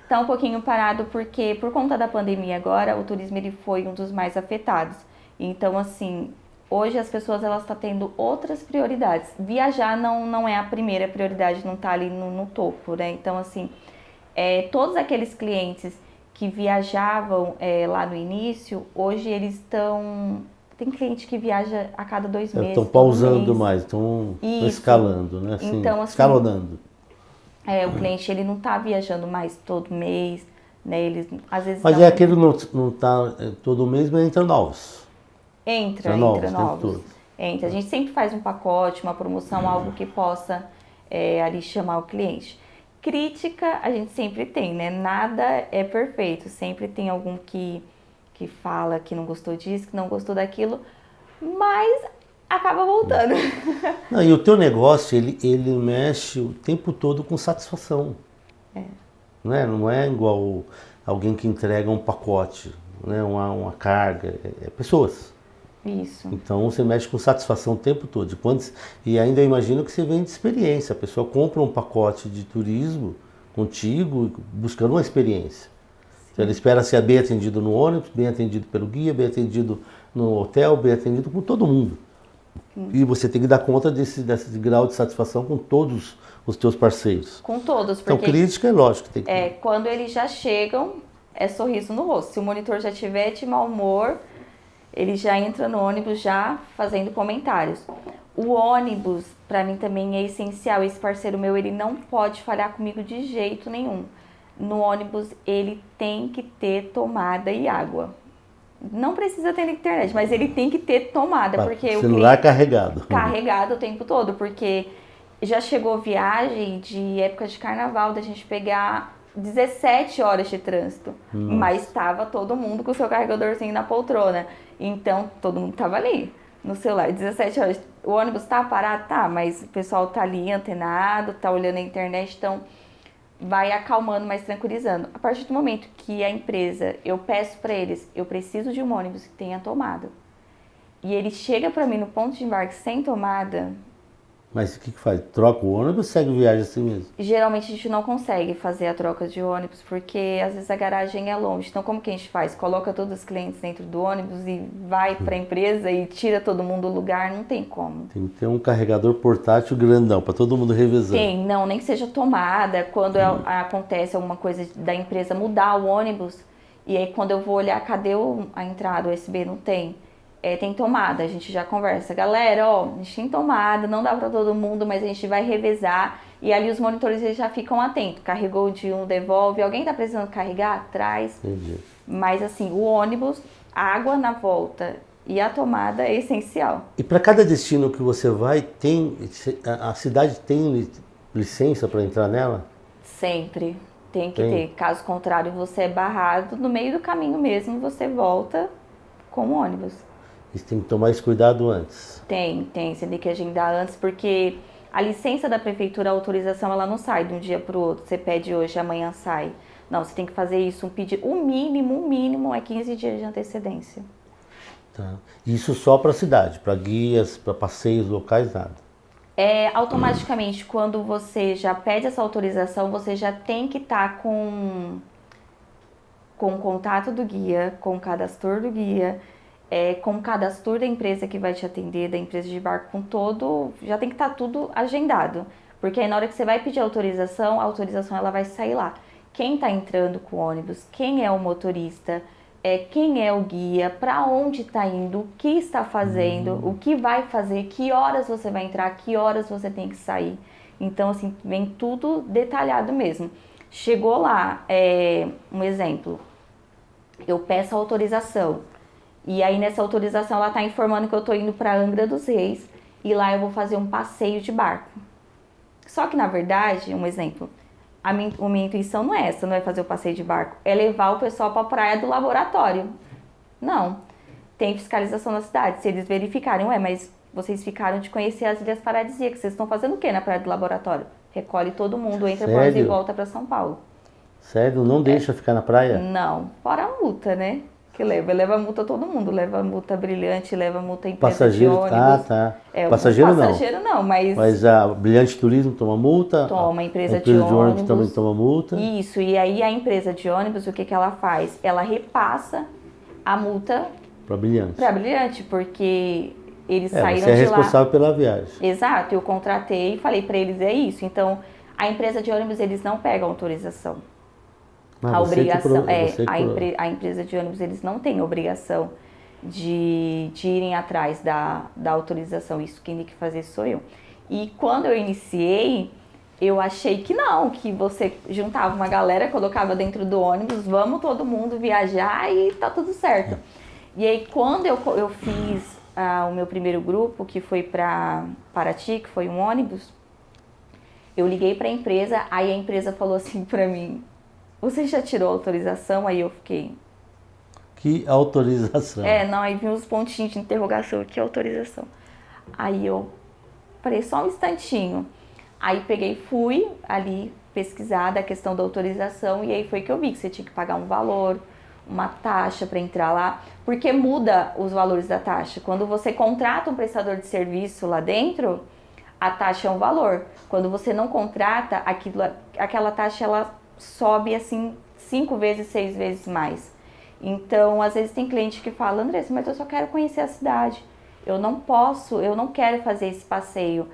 Tá um pouquinho parado porque por conta da pandemia agora, o turismo ele foi um dos mais afetados. Então assim, hoje as pessoas elas estão tendo outras prioridades. Viajar não é a primeira prioridade, não tá ali no topo, né? Então assim, todos aqueles clientes que viajavam lá no início, hoje eles estão... Tem cliente que viaja a cada 2 meses. Estão pausando mais, estão escalando, né? Assim, então, assim, escalonando. O cliente ele não está viajando mais todo mês, né? Eles às vezes. Mas aquele não está todo mês, mas entra novos. Entra novos. Entra. A gente sempre faz um pacote, uma promoção, algo que possa ali chamar o cliente. Crítica a gente sempre tem, né? Nada é perfeito, sempre tem algum que que fala que não gostou disso, que não gostou daquilo, mas acaba voltando. Não, e o teu negócio, ele mexe o tempo todo com satisfação. Não é igual alguém que entrega um pacote, né? Uma carga, é pessoas. Isso. Então você mexe com satisfação o tempo todo. E ainda eu imagino que você vende experiência. A pessoa compra um pacote de turismo contigo, buscando uma experiência. Então, ela espera ser bem atendido no ônibus, bem atendido pelo guia, bem atendido no hotel, bem atendido por todo mundo. E você tem que dar conta desse grau de satisfação com todos os teus parceiros. Com todos, Então, porque crítica é lógico. Tem que... quando eles já chegam, é sorriso no rosto. Se o monitor já tiver de mau humor, ele já entra no ônibus já fazendo comentários. O ônibus, para mim, também é essencial. Esse parceiro meu, ele não pode falhar comigo de jeito nenhum. No ônibus, ele tem que ter tomada e água. Não precisa ter internet, mas ele tem que ter tomada, porque o celular carregado. Carregado o tempo todo, porque já chegou viagem de época de carnaval, da gente pegar 17 horas de trânsito. Nossa. Mas estava todo mundo com o seu carregadorzinho na poltrona. Então, todo mundo estava ali, no celular. 17 horas. O ônibus tá parado? Tá, mas o pessoal tá ali antenado, tá olhando a internet, então vai acalmando, mais tranquilizando. A partir do momento que a empresa, eu peço para eles, eu preciso de um ônibus que tenha tomada, e ele chega para mim no ponto de embarque sem tomada... Mas o que faz? Troca o ônibus ou segue viagem assim mesmo? Geralmente a gente não consegue fazer a troca de ônibus, porque às vezes a garagem é longe. Então como que a gente faz? Coloca todos os clientes dentro do ônibus e vai para a empresa e tira todo mundo do lugar? Não tem como. Tem que ter um carregador portátil grandão, para todo mundo revezar. Tem, não, nem que seja tomada. Quando acontece alguma coisa da empresa mudar o ônibus, e aí quando eu vou olhar, cadê a entrada USB? Não tem. Tem tomada, a gente já conversa. Galera, a gente tem tomada, não dá para todo mundo, mas a gente vai revezar. E ali os monitores eles já ficam atentos. Carregou de um, devolve. Alguém tá precisando carregar? Traz. Entendi. Mas assim, o ônibus, água na volta e a tomada é essencial. E para cada destino que você vai, a cidade tem licença para entrar nela? Sempre. Tem que ter. Caso contrário, você é barrado. No meio do caminho mesmo, você volta com o ônibus. Você tem que tomar esse cuidado antes. Tem. Você tem que agendar antes, porque a licença da prefeitura, a autorização, ela não sai de um dia para o outro. Você pede hoje, amanhã sai. Não, você tem que fazer isso, um pedido. O mínimo é 15 dias de antecedência. Tá. Isso só para a cidade, para guias, para passeios locais, nada. Automaticamente, quando você já pede essa autorização, você já tem que estar com o contato do guia, com o cadastro do guia, com o cadastro da empresa que vai te atender, da empresa de barco, com todo, já tem que estar tudo agendado. Porque aí na hora que você vai pedir a autorização ela vai sair lá. Quem está entrando com o ônibus, quem é o motorista, quem é o guia, para onde está indo, o que está fazendo, o que vai fazer, que horas você vai entrar, que horas você tem que sair. Então, assim, vem tudo detalhado mesmo. Chegou lá, um exemplo, eu peço a autorização. E aí nessa autorização ela está informando que eu estou indo para Angra dos Reis e lá eu vou fazer um passeio de barco. Só que na verdade, um exemplo, a minha intuição não é essa, não é fazer o passeio de barco, é levar o pessoal para a praia do laboratório. Não, tem fiscalização na cidade, se eles verificarem, mas vocês ficaram de conhecer as ilhas paradisíacas, vocês estão fazendo o que na praia do laboratório? Recolhe todo mundo, entra e volta para São Paulo. Sério? Não deixa ficar na praia? Não, fora a multa, né? Que leva multa todo mundo, leva multa Brilhante, leva multa empresa passageiro, de ônibus. Tá. Passageiro não, mas a Brilhante Turismo toma multa? Toma, a empresa de ônibus também toma multa? Isso, e aí a empresa de ônibus, o que ela faz? Ela repassa a multa para Brilhante. Para Brilhante, porque eles saíram de lá. Você é responsável pela viagem. Exato, eu contratei e falei para eles, é isso. Então, a empresa de ônibus, eles não pegam autorização. A obrigação a empresa de ônibus, eles não têm obrigação de irem atrás da autorização. Isso quem tem que fazer sou eu. E quando eu iniciei, eu achei que não, que você juntava uma galera, colocava dentro do ônibus, vamos todo mundo viajar e tá tudo certo. E aí quando eu fiz o meu primeiro grupo, que foi para Paraty, que foi um ônibus, eu liguei para a empresa, aí a empresa falou assim para mim, você já tirou a autorização? Aí eu fiquei... Que autorização? Não, aí vinha os pontinhos de interrogação, que autorização. Aí eu parei só um instantinho. Aí peguei, fui ali pesquisar da questão da autorização e aí foi que eu vi que você tinha que pagar um valor, uma taxa para entrar lá, porque muda os valores da taxa. Quando você contrata um prestador de serviço lá dentro, a taxa é um valor. Quando você não contrata, aquela taxa ela sobe assim 5 vezes, 6 vezes mais. Então, às vezes tem cliente que fala, Andressa, mas eu só quero conhecer a cidade. Eu não quero fazer esse passeio.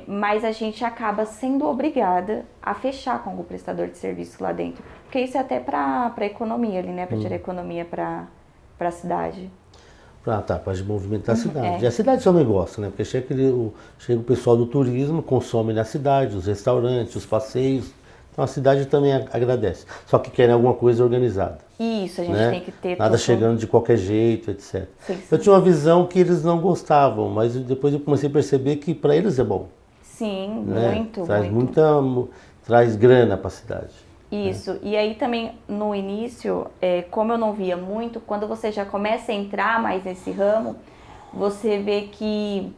Mas a gente acaba sendo obrigada a fechar com o prestador de serviço lá dentro. Porque isso é até para economia ali, né? Para tirar economia para a cidade. Para movimentar a cidade. E a cidade é um negócio, né? Porque chega o pessoal do turismo, consome na cidade, os restaurantes, os passeios. Então a cidade também agradece. Só que querem alguma coisa organizada. Isso, a gente tem que ter... Nada chegando de qualquer jeito, etc. Sim. Eu tinha uma visão que eles não gostavam, mas depois eu comecei a perceber que para eles é bom. Sim, né? muito, Traz grana para a cidade. Isso, e aí também no início, como eu não via muito, quando você já começa a entrar mais nesse ramo, você vê que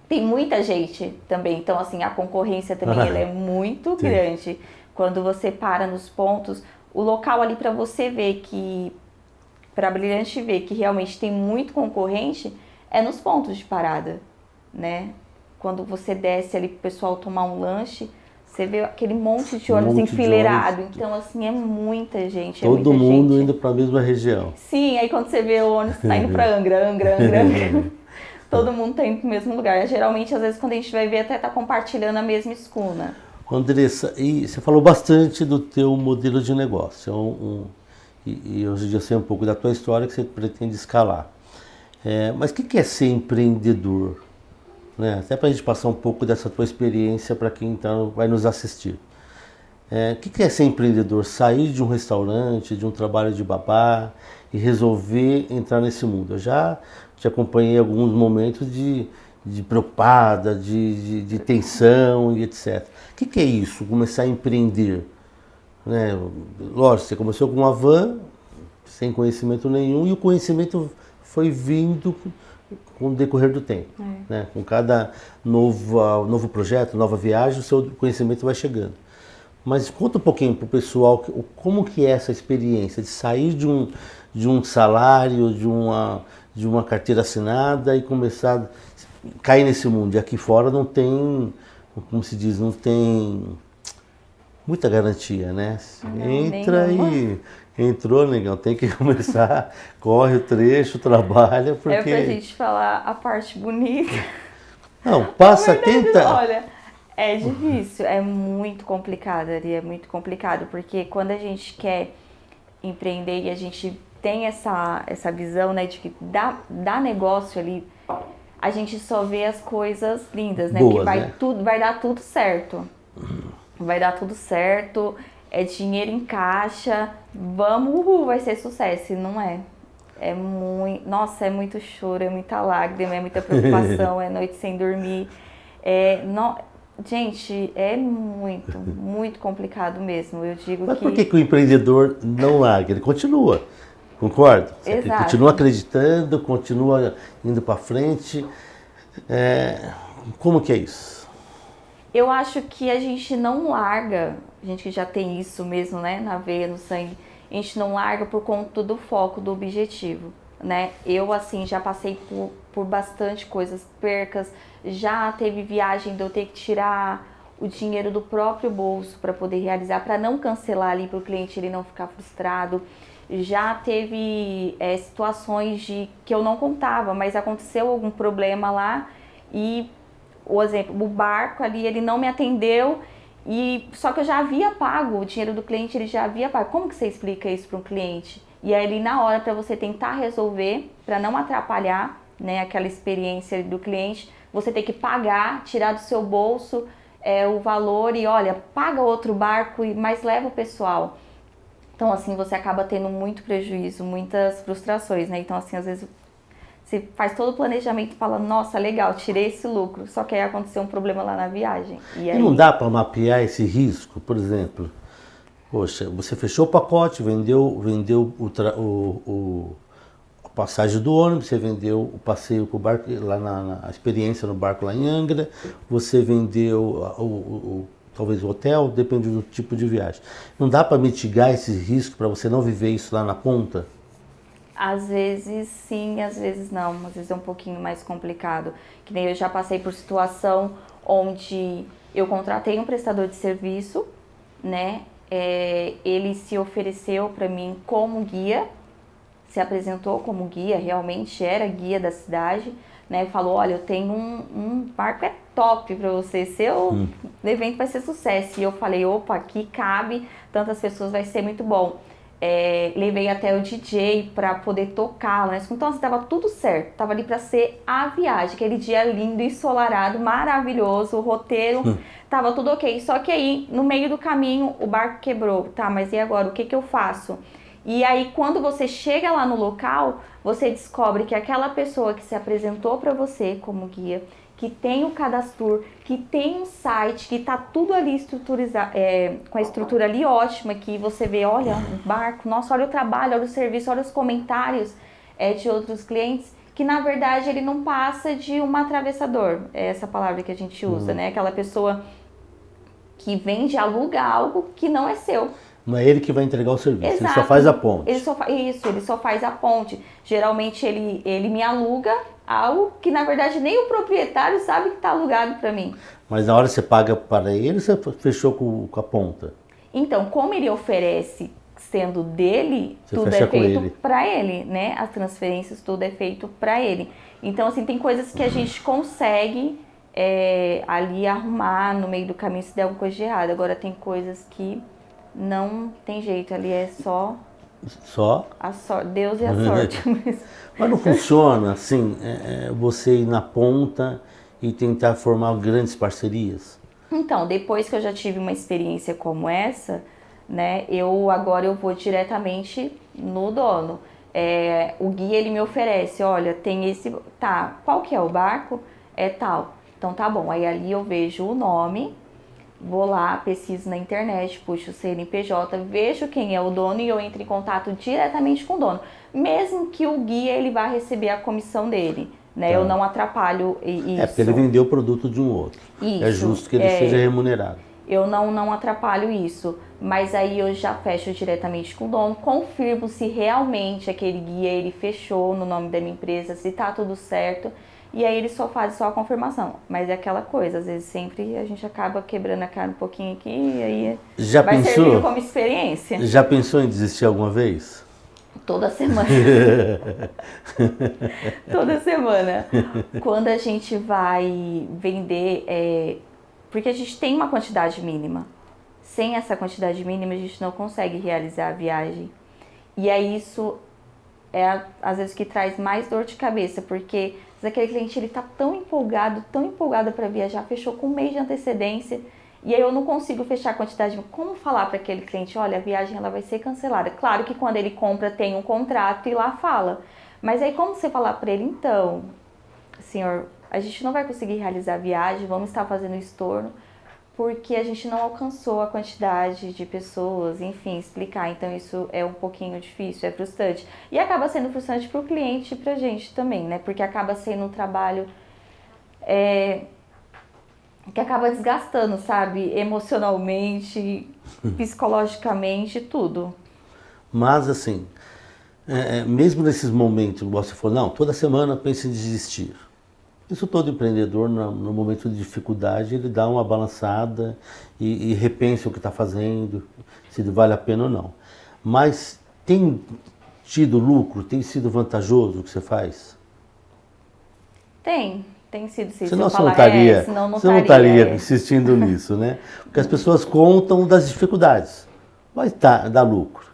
tem muita gente também, então assim, a concorrência também ela é muito grande. Quando você para nos pontos, o local ali para você ver que, para Brilhante ver que realmente tem muito concorrente, é nos pontos de parada, né? Quando você desce ali pro pessoal tomar um lanche, você vê aquele monte de ônibus enfileirado. Então, assim, é muita gente. Todo mundo indo para a mesma região. Sim, aí quando você vê o ônibus tá indo para Angra. Todo mundo tá indo pro mesmo lugar. Geralmente, às vezes, quando a gente vai ver, até tá compartilhando a mesma escuna. Andressa, e você falou bastante do teu modelo de negócio. E hoje em dia eu sei um pouco da tua história que você pretende escalar. Mas o que é ser empreendedor? Né? Até para a gente passar um pouco dessa tua experiência para quem então vai nos assistir. O que é ser empreendedor? Sair de um restaurante, de um trabalho de babá e resolver entrar nesse mundo. Eu já te acompanhei alguns momentos de preocupada, de tensão e etc. O que é isso? Começar a empreender? Né? Lógico, você começou com uma van, sem conhecimento nenhum, e o conhecimento foi vindo com o decorrer do tempo. Né? Com cada novo projeto, nova viagem, o seu conhecimento vai chegando. Mas conta um pouquinho para o pessoal como que é essa experiência de sair de um salário, de uma carteira assinada e começar a cair nesse mundo. E aqui fora não tem, como se diz, não tem muita garantia, né? Entra e entrou, negão, tem que começar, corre o trecho, trabalha, porque... É pra gente falar a parte bonita. Não, passa, tenta... Olha, é difícil, é muito complicado, Ari, é muito complicado, porque quando a gente quer empreender e a gente tem essa visão, né, de que dá negócio ali, a gente só vê as coisas lindas, né? Boas, que vai dar tudo certo. Vai dar tudo certo, é dinheiro em caixa, vamos, vai ser sucesso. E não é. Nossa, é muito choro, é muita lágrima, é muita preocupação, é noite sem dormir. Gente, é muito complicado mesmo. Eu digo Mas por que o empreendedor não larga? Ele continua, concorda? Ele continua acreditando, continua indo para frente. Como que é isso? Eu acho que a gente não larga, a gente que já tem isso mesmo, né, na veia, no sangue, a gente não larga por conta do foco, do objetivo, né? Eu, assim, já passei por bastante coisas, percas, já teve viagem de eu ter que tirar o dinheiro do próprio bolso para poder realizar, para não cancelar ali, para o cliente ele não ficar frustrado. Já teve situações que eu não contava, mas aconteceu algum problema lá e... O exemplo, o barco ali, ele não me atendeu, só que eu já havia pago, o dinheiro do cliente ele já havia pago. Como que você explica isso para um cliente? E aí ali na hora, para você tentar resolver, para não atrapalhar, né, aquela experiência do cliente, você tem que pagar, tirar do seu bolso o valor e olha, paga outro barco, mas leva o pessoal. Então assim, você acaba tendo muito prejuízo, muitas frustrações, né? Então assim, às vezes... Você faz todo o planejamento e fala, nossa, legal, tirei esse lucro. Só que aí aconteceu um problema lá na viagem. E não dá para mapear esse risco, por exemplo? Poxa, você fechou o pacote, vendeu a passagem do ônibus, você vendeu o passeio com o barco, lá a experiência no barco lá em Angra, você vendeu talvez o hotel, depende do tipo de viagem. Não dá para mitigar esse risco para você não viver isso lá na ponta? Às vezes sim, às vezes não. Às vezes é um pouquinho mais complicado. Que nem eu já passei por situação onde eu contratei um prestador de serviço, né? Ele se ofereceu para mim como guia, se apresentou como guia, realmente era guia da cidade, né? Falou, olha, eu tenho um barco top para você, seu evento vai ser sucesso. E eu falei, opa, aqui cabe tantas pessoas, vai ser muito bom. Levei até o DJ para poder tocar, né? Então assim, tava tudo certo, tava ali para ser a viagem, aquele dia lindo, ensolarado, maravilhoso, o roteiro, tava tudo ok. Só que aí, no meio do caminho, o barco quebrou, tá, mas e agora, o que eu faço? E aí, quando você chega lá no local, você descobre que aquela pessoa que se apresentou para você como guia, que tem o cadastro, que tem um site, que tá tudo ali estruturizado, com a estrutura ali ótima, que você vê, olha, o barco, nossa, olha o trabalho, olha o serviço, olha os comentários de outros clientes, que na verdade ele não passa de um atravessador, é essa palavra que a gente usa, né? Aquela pessoa que vende, aluga algo que não é seu. Não é ele que vai entregar o serviço, Exato. ele só faz a ponte. Ele só faz a ponte. Geralmente ele me aluga algo que na verdade nem o proprietário sabe que está alugado para mim. Mas na hora você paga para ele, você fechou com a ponta? Então, como ele oferece sendo dele, Você tudo fecha é com feito ele. para ele, né? As transferências, tudo é feito para ele. Então, assim, tem coisas que a gente consegue ali arrumar no meio do caminho se der alguma coisa de errado. Agora, tem coisas que não tem jeito, ali é só a sorte, Deus e a sorte. Mas não funciona assim, você ir na ponta e tentar formar grandes parcerias? Então, depois que eu já tive uma experiência como essa, né, agora eu vou diretamente no dono. O guia ele me oferece, olha, tem esse, tá, qual que é o barco? É tal. Então tá bom, aí ali eu vejo o nome, vou lá, pesquiso na internet, puxo o CNPJ, vejo quem é o dono e eu entro em contato diretamente com o dono. Mesmo que o guia ele vá receber a comissão dele, né? Tá. Eu não atrapalho isso. Porque ele vendeu o produto de um outro. Isso, é justo que ele seja remunerado. Eu não atrapalho isso, mas aí eu já fecho diretamente com o dono, confirmo se realmente aquele guia ele fechou no nome da minha empresa, se tá tudo certo. E aí eles só fazem a confirmação. Mas é aquela coisa, às vezes sempre a gente acaba quebrando a cara um pouquinho aqui e aí vai servindo como experiência. Já pensou em desistir alguma vez? Toda semana. Toda semana. Quando a gente vai vender, porque a gente tem uma quantidade mínima. Sem essa quantidade mínima a gente não consegue realizar a viagem. E aí isso às vezes que traz mais dor de cabeça, porque aquele cliente ele tá tão empolgado para viajar, fechou com um mês de antecedência, e aí eu não consigo fechar a quantidade. Como falar para aquele cliente, olha, a viagem ela vai ser cancelada? Claro que quando ele compra tem um contrato e lá fala, mas aí como você falar para ele, então, senhor, a gente não vai conseguir realizar a viagem, vamos estar fazendo estorno, porque a gente não alcançou a quantidade de pessoas, enfim, explicar. Então isso é um pouquinho difícil, é frustrante. E acaba sendo frustrante para o cliente e para a gente também, né? Porque acaba sendo um trabalho que acaba desgastando, sabe? Emocionalmente, psicologicamente, tudo. Mas assim, mesmo nesses momentos, você falou, não, toda semana pensa em desistir. Isso todo empreendedor, no momento de dificuldade, ele dá uma balançada e repensa o que está fazendo, se vale a pena ou não. Mas tem tido lucro? Tem sido vantajoso o que você faz? Tem sido sim. Senão você não estaria insistindo nisso, né? Porque as pessoas contam das dificuldades, mas dá lucro.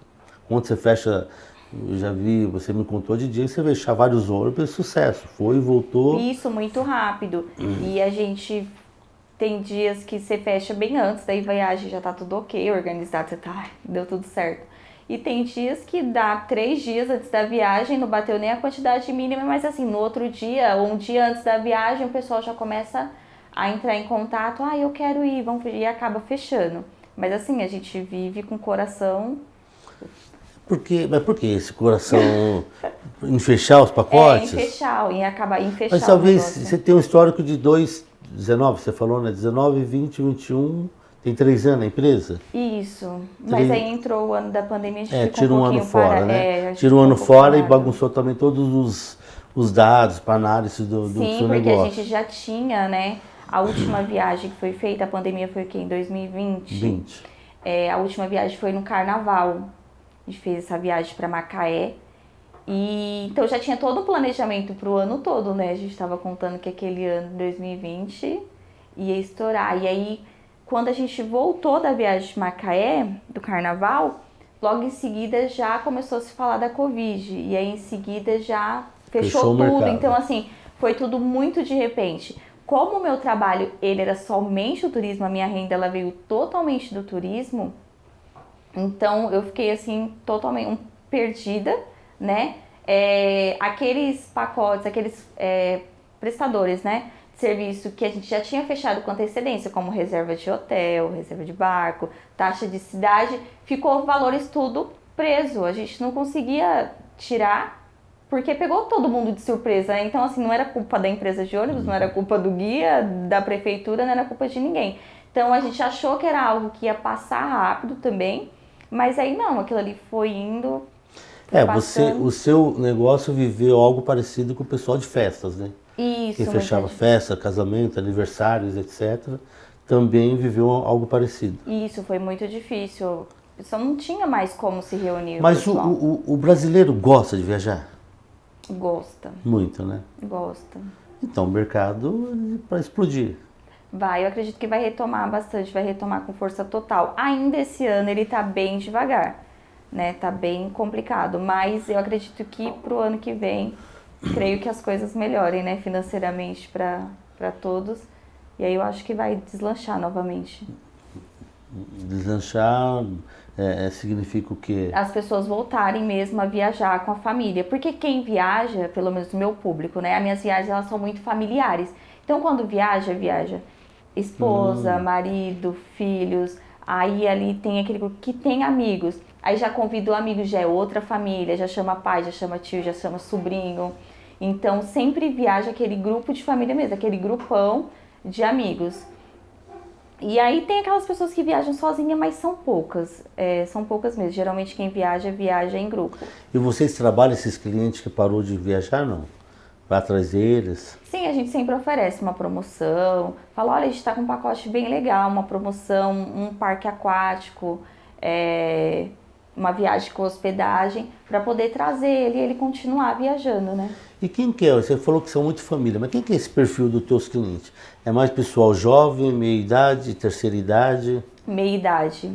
Quando você fecha... Eu já vi, você me contou de dia que você fechar vários ônibus, sucesso, foi e voltou. Isso, muito rápido. E a gente tem dias que você fecha bem antes, daí viagem já tá tudo ok, organizado, você tá, deu tudo certo. E tem dias que dá 3 dias antes da viagem, não bateu nem a quantidade mínima, mas assim, no outro dia, ou um dia antes da viagem, o pessoal já começa a entrar em contato, eu quero ir, vamos fugir, e acaba fechando. Mas assim, a gente vive com o coração... Mas por que esse coração em fechar os pacotes? Em acabar em fechar Mas o talvez negócio. você tenha um histórico de 19, você falou, né? 19, 20, 21, tem 3 anos a empresa? Isso, mas aí entrou o ano da pandemia, a gente ficou Tira um um ano pouquinho fora, né? a gente Tira um ficou ano pouco fora e parado. bagunçou também todos os dados para análise do Sim, seu porque negócio. a gente já tinha, né? A última viagem que foi feita, a pandemia foi o quê? Em 2020? 20. A última viagem foi no Carnaval. A gente fez essa viagem para Macaé. E então já tinha todo o planejamento para o ano todo, né? A gente estava contando que aquele ano, 2020, ia estourar. E aí, quando a gente voltou da viagem de Macaé, do Carnaval, logo em seguida já começou a se falar da Covid. E aí, em seguida, já fechou o tudo. mercado. Então, assim, foi tudo muito de repente. Como o meu trabalho, ele era somente o turismo, a minha renda, ela veio totalmente do turismo. Então, eu fiquei, assim, totalmente perdida, né? Aqueles pacotes, aqueles prestadores, né, de serviço que a gente já tinha fechado com antecedência, como reserva de hotel, reserva de barco, taxa de cidade, ficou valores tudo preso. A gente não conseguia tirar porque pegou todo mundo de surpresa, né? Então, assim, não era culpa da empresa de ônibus, não era culpa do guia, da prefeitura, não era culpa de ninguém. Então, a gente achou que era algo que ia passar rápido também, mas aí não, aquilo ali foi indo, o seu negócio viveu algo parecido com o pessoal de festas, né? Isso, Quem fechava festa, casamento, aniversários, etc., também viveu algo parecido. Isso, foi muito difícil. Só não tinha mais como se reunir. Mas o brasileiro gosta de viajar? Gosta. Muito, né? Gosta. Então, o mercado para explodir. Eu acredito que vai retomar bastante, vai retomar com força total. Ainda esse ano ele tá bem devagar, né? Tá bem complicado, mas eu acredito que pro ano que vem, creio que as coisas melhorem, né? Financeiramente para todos. E aí eu acho que vai deslanchar novamente. Deslanchar significa o quê? As pessoas voltarem mesmo a viajar com a família. Porque quem viaja, pelo menos o meu público, né? As minhas viagens, elas são muito familiares. Então, quando viaja esposa, marido, filhos. Aí ali tem aquele grupo que tem amigos. Aí já convida o amigo, já é outra família, já chama pai, já chama tio, já chama sobrinho. Então, sempre viaja aquele grupo de família mesmo, aquele grupão de amigos. E aí tem aquelas pessoas que viajam sozinha, mas são poucas mesmo. Geralmente quem viaja em grupo. E vocês trabalham esses clientes que parou de viajar, não? Vai atrás deles? Sim, a gente sempre oferece uma promoção. Fala, olha, a gente está com um pacote bem legal, uma promoção, um parque aquático, uma viagem com hospedagem, para poder trazer ele e ele continuar viajando, né? E quem que é? Você falou que são muito família, mas quem que é esse perfil dos teus clientes? É mais pessoal jovem, meia idade, terceira idade? Meia idade.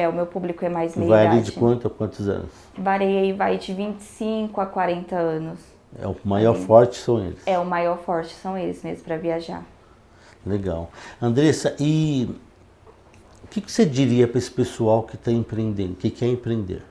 O meu público é mais meia idade. idade. Vai ali de quanto a quantos anos? Vai de 25 a 40 anos. O maior forte são eles? O maior forte são eles mesmo, para viajar. Legal. Andressa, e o que você diria para esse pessoal que está empreendendo, que quer empreender?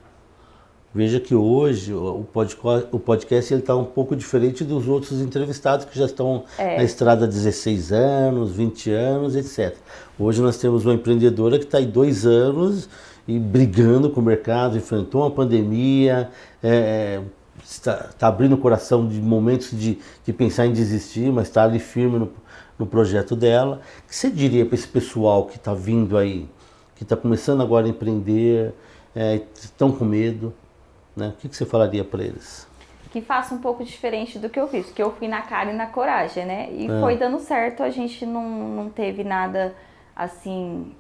Veja que hoje o podcast está um pouco diferente dos outros entrevistados que já estão na estrada há 16 anos, 20 anos, etc. Hoje nós temos uma empreendedora que está aí 2 anos e brigando com o mercado, enfrentou uma pandemia, está abrindo o coração de momentos de pensar em desistir, mas está ali firme no projeto dela. O que você diria para esse pessoal que está vindo aí, que está começando agora a empreender, estão com medo? Né? O que você falaria para eles? Que faça um pouco diferente do que eu fiz, porque eu fui na cara e na coragem, né? E foi dando certo, a gente não teve nada assim,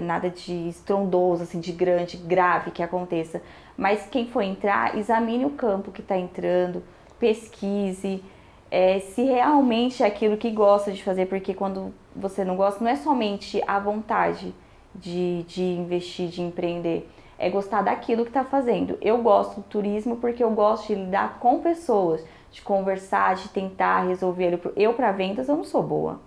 nada de estrondoso, assim, de grande, grave que aconteça. Mas quem for entrar, examine o campo que está entrando, pesquise, se realmente é aquilo que gosta de fazer, porque quando você não gosta, não é somente a vontade de investir, de empreender. É gostar daquilo que está fazendo. Eu gosto do turismo porque eu gosto de lidar com pessoas, de conversar, de tentar resolver. Eu, para vendas, eu não sou boa.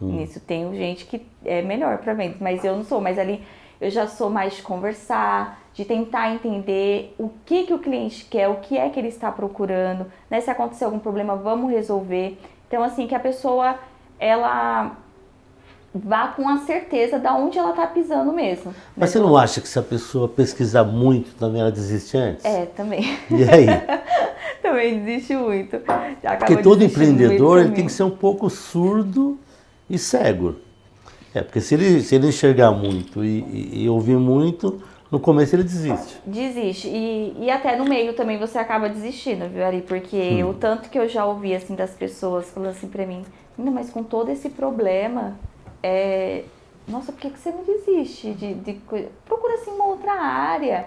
Nisso tenho gente que é melhor para vendas, mas eu não sou. Mas ali eu já sou mais de conversar, de tentar entender o que o cliente quer, o que é que ele está procurando, né? Se acontecer algum problema, vamos resolver. Então, assim, que a pessoa, ela vá com a certeza de onde ela está pisando mesmo. Mas você não acha que se a pessoa pesquisar muito também ela desiste antes? Também. E aí? Também desiste muito. Porque todo empreendedor ele tem que ser um pouco surdo e cego. Porque se ele enxergar muito e ouvir muito, no começo ele desiste. Desiste. E até no meio também você acaba desistindo, viu, Ari? Porque o tanto que eu já ouvi, assim, das pessoas falando assim pra mim, mas com todo esse problema, nossa, por que você não desiste? Procura, assim, uma outra área.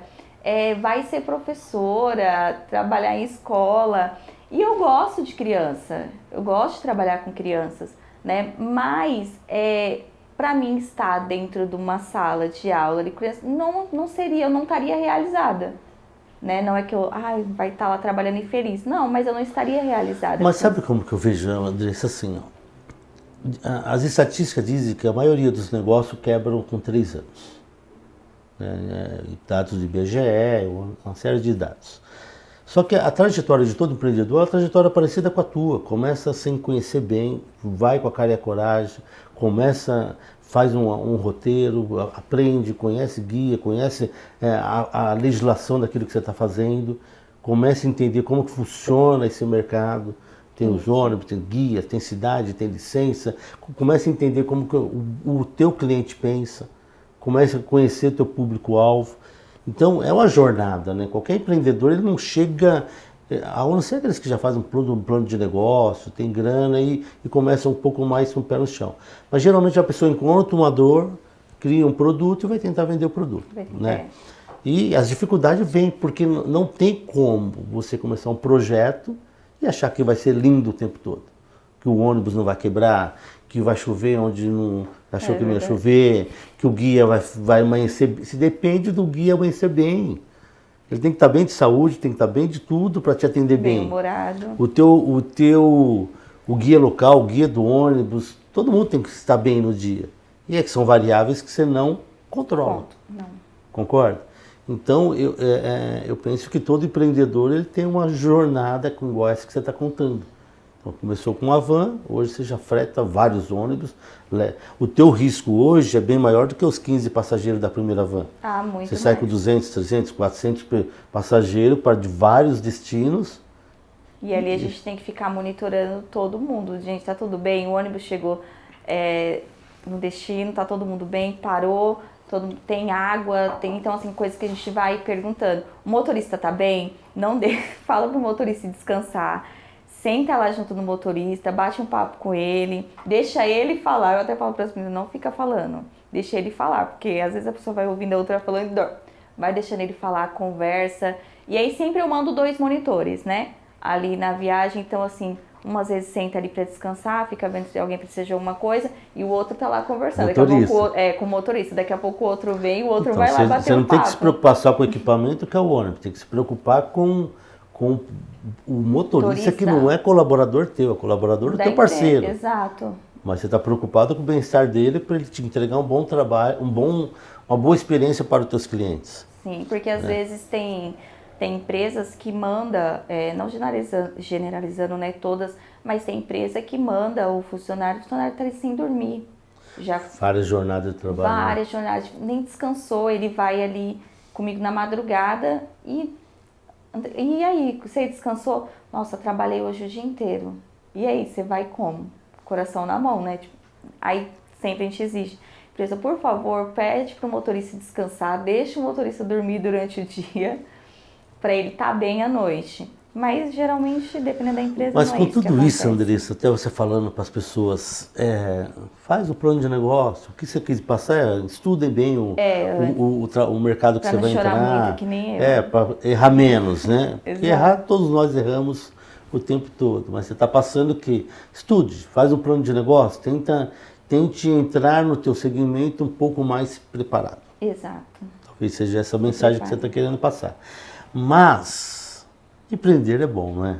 Vai ser professora, trabalhar em escola. E eu gosto de criança. Eu gosto de trabalhar com crianças, né? Mas... para mim estar dentro de uma sala de aula de criança, não seria, eu não estaria realizada, né? Não é que eu, vai estar lá trabalhando infeliz. Não, mas eu não estaria realizada. Mas sabe como que eu vejo, Andressa, assim, ó, as estatísticas dizem que a maioria dos negócios quebram com 3 anos. Dados de IBGE, uma série de dados. Só que a trajetória de todo empreendedor é uma trajetória parecida com a tua. Começa sem conhecer bem, vai com a cara e a coragem, faz um roteiro, aprende, conhece guia, conhece a legislação daquilo que você está fazendo, começa a entender como que funciona esse mercado. Tem os ônibus, tem guia, tem cidade, tem licença. Começa a entender como que o teu cliente pensa, começa a conhecer teu público-alvo. Então, é uma jornada, né? Qualquer empreendedor, ele não chega, a não ser aqueles que já fazem um plano de negócio, tem grana e começam um pouco mais com o pé no chão. Mas, geralmente, a pessoa encontra uma dor, cria um produto e vai tentar vender o produto, né? E as dificuldades vêm, porque não tem como você começar um projeto e achar que vai ser lindo o tempo todo. Que o ônibus não vai quebrar, que vai chover onde não achou que não ia chover, que o guia vai amanhecer. Se depende do guia amanhecer bem. Ele tem que estar bem de saúde, tem que estar bem de tudo para te atender bem. Bem-humorado. O guia local, o guia do ônibus, todo mundo tem que estar bem no dia. E é que são variáveis que você não controla. Não. Concorda? Então, eu penso que todo empreendedor ele tem uma jornada como essa que você está contando. Então, começou com uma van, hoje você já freta vários ônibus. O teu risco hoje é bem maior do que os 15 passageiros da primeira van. Muito Você sai com 200, 300, 400 passageiros para de vários destinos. E ali a gente tem que ficar monitorando todo mundo. Gente, tá tudo bem? O ônibus chegou no destino, tá todo mundo bem? Parou? Tem água? Então, assim, coisas que a gente vai perguntando. O motorista tá bem? Fala pro motorista descansar. Senta lá junto no motorista, bate um papo com ele, deixa ele falar. Eu até falo para as meninas, não fica falando, deixa ele falar, porque às vezes a pessoa vai ouvindo a outra falando e dorme. Vai deixando ele falar, conversa. E aí sempre eu mando 2 monitores, né? Ali na viagem, então assim, umas vezes senta ali para descansar, fica vendo se alguém precisa de alguma coisa, e o outro tá lá conversando. Daqui a pouco, com o motorista, daqui a pouco o outro vem e o outro vai lá bater um papo. Você não tem que se preocupar só com o equipamento que é o ônibus, tem que se preocupar com o motorista que não é colaborador teu, é colaborador do teu parceiro. Exato. Mas você está preocupado com o bem-estar dele para ele te entregar um bom trabalho, uma boa experiência para os teus clientes. Sim, porque às vezes tem empresas que manda, não generalizando, né, todas, mas tem empresa que manda o funcionário está ali sem dormir. Várias jornadas de trabalho. Várias jornadas, nem descansou, ele vai ali comigo na madrugada e aí, você descansou? Nossa, trabalhei hoje o dia inteiro. E aí, você vai como? Coração na mão, né? Aí sempre a gente exige. Empresa, por favor, pede para o motorista descansar, deixa o motorista dormir durante o dia, para ele estar bem à noite. Mas geralmente, dependendo da empresa, mas não é com isso tudo isso, Andressa, até você falando para as pessoas, faz o plano de negócio, o que você quis passar, estudem bem o mercado que você vai entrar. Pra não chorar muito, que nem eu. Para errar menos, né? Porque errar, todos nós erramos o tempo todo, mas você está passando que estude, faz um plano de negócio, tente entrar no teu segmento um pouco mais preparado. Exato. Talvez seja essa mensagem que você está querendo passar. Mas empreender é bom, não é?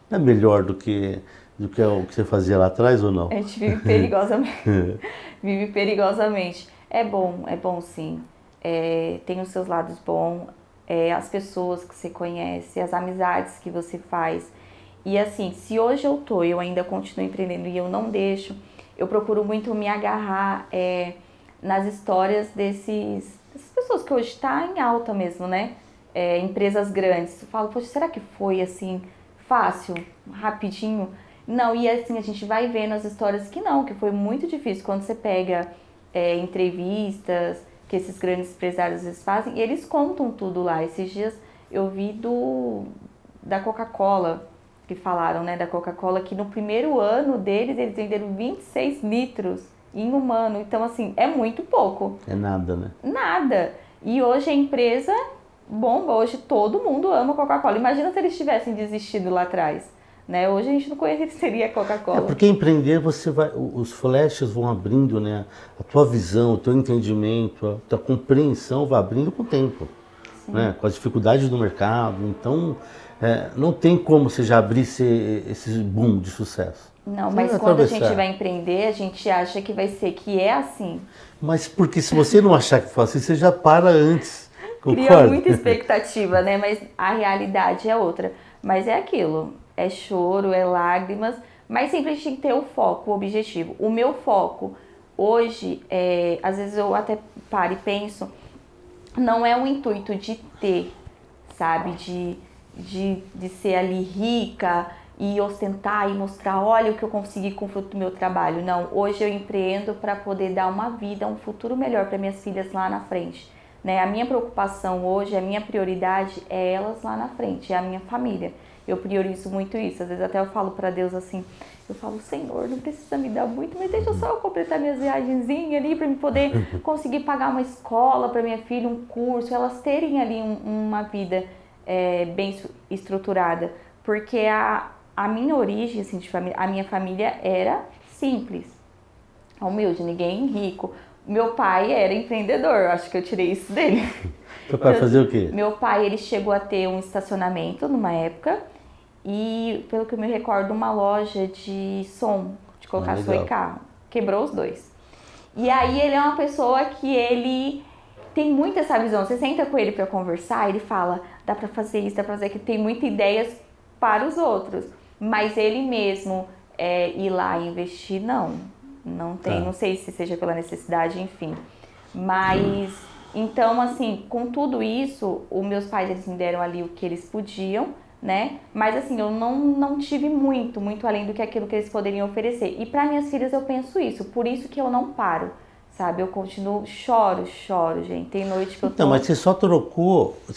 Não é melhor do que o que você fazia lá atrás ou não? A gente vive perigosamente. Vive perigosamente. É bom sim. Tem os seus lados bons, as pessoas que você conhece, as amizades que você faz. E assim, se hoje eu ainda continuo empreendendo e eu não deixo, eu procuro muito me agarrar nas histórias dessas pessoas que hoje estão em alta mesmo, né? Empresas grandes. Eu falo, poxa, será que foi assim, fácil, rapidinho? Não, e assim, a gente vai vendo as histórias que não, que foi muito difícil. Quando você pega entrevistas que esses grandes empresários às vezes fazem, e eles contam tudo lá. Esses dias eu vi da Coca-Cola, que falaram, né, da Coca-Cola, que no primeiro ano deles, eles venderam 26 litros em um ano. Então, assim, é muito pouco. É nada, né? Nada. E hoje a empresa bomba, hoje todo mundo ama Coca-Cola. Imagina se eles tivessem desistido lá atrás, né? Hoje a gente não conheceria a Coca-Cola. Porque empreender, você vai, os flashes vão abrindo, né? A tua visão, o teu entendimento, a tua compreensão vai abrindo com o tempo, né? Com as dificuldades do mercado. Então, não tem como você já abrir esse boom de sucesso. Não, mas quando a gente vai empreender, a gente acha que vai ser que é assim. Mas porque se você não achar que foi assim, você já para antes. Concorda? Cria muita expectativa, né? Mas a realidade é outra. Mas é aquilo, é choro, é lágrimas, mas sempre a gente tem que ter o foco, o objetivo. O meu foco hoje, às vezes eu até paro e penso, não é o intuito de ter, sabe? De ser ali rica e ostentar e mostrar, olha o que eu consegui com o fruto do meu trabalho. Não, hoje eu empreendo para poder dar uma vida, um futuro melhor para minhas filhas lá na frente. Né? A minha preocupação hoje, a minha prioridade é elas lá na frente, é a minha família. Eu priorizo muito isso. Às vezes até eu falo para Deus assim, eu falo, Senhor, não precisa me dar muito, mas deixa só eu completar minhas viagenzinhas ali para me poder conseguir pagar uma escola para minha filha, um curso, elas terem ali uma vida bem estruturada. Porque a minha origem, assim, de família, a minha família era simples, humilde, ninguém rico. Meu pai era empreendedor, acho que eu tirei isso dele. Seu pai fazia o quê? Meu pai, ele chegou a ter um estacionamento numa época e, pelo que eu me recordo, uma loja de som, de colocar som em carro. Quebrou os dois. E aí ele é uma pessoa que ele tem muito essa visão. Você senta com ele para conversar, ele fala, dá para fazer isso, dá para fazer aquilo, tem muitas ideias para os outros. Mas ele mesmo ir lá e investir, não tem, não sei se seja pela necessidade, enfim. Mas, então, assim, com tudo isso, os meus pais, eles me deram ali o que eles podiam, né? Mas, assim, eu não tive muito além do que aquilo que eles poderiam oferecer. E para minhas filhas eu penso isso, por isso que eu não paro, sabe? Eu continuo, choro, gente. Tem noite que eu tô... Então, mas você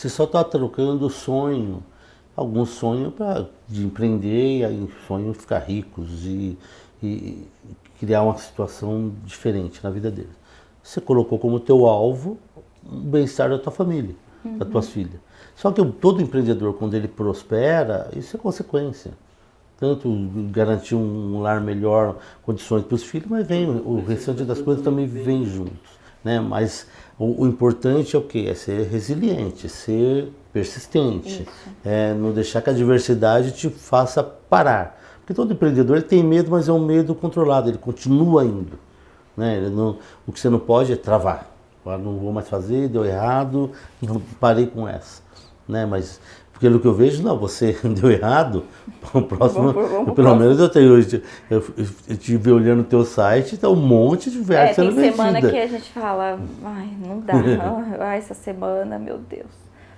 só tá trocando o sonho, algum sonho de empreender e aí sonho de ficar ricos e criar uma situação diferente na vida deles. Você colocou como teu alvo o bem-estar da tua família, das tuas filhas. Só que todo empreendedor, quando ele prospera, isso é consequência. Tanto garantir um lar melhor, condições para os filhos, mas vem o restante das coisas também vem juntos, né? Mas o importante é o quê? É ser resiliente, ser persistente, não deixar que a adversidade te faça parar. Porque todo empreendedor ele tem medo, mas é um medo controlado, ele continua indo. Né? O que você não pode é travar. Não vou mais fazer, deu errado, parei com essa. Né? Mas, pelo que eu vejo, não, você deu errado, o próximo, pelo menos eu tive olhando o teu site, tá um monte de versos sendo vendido. Tem semana que a gente fala, ai, não dá, essa semana, meu Deus,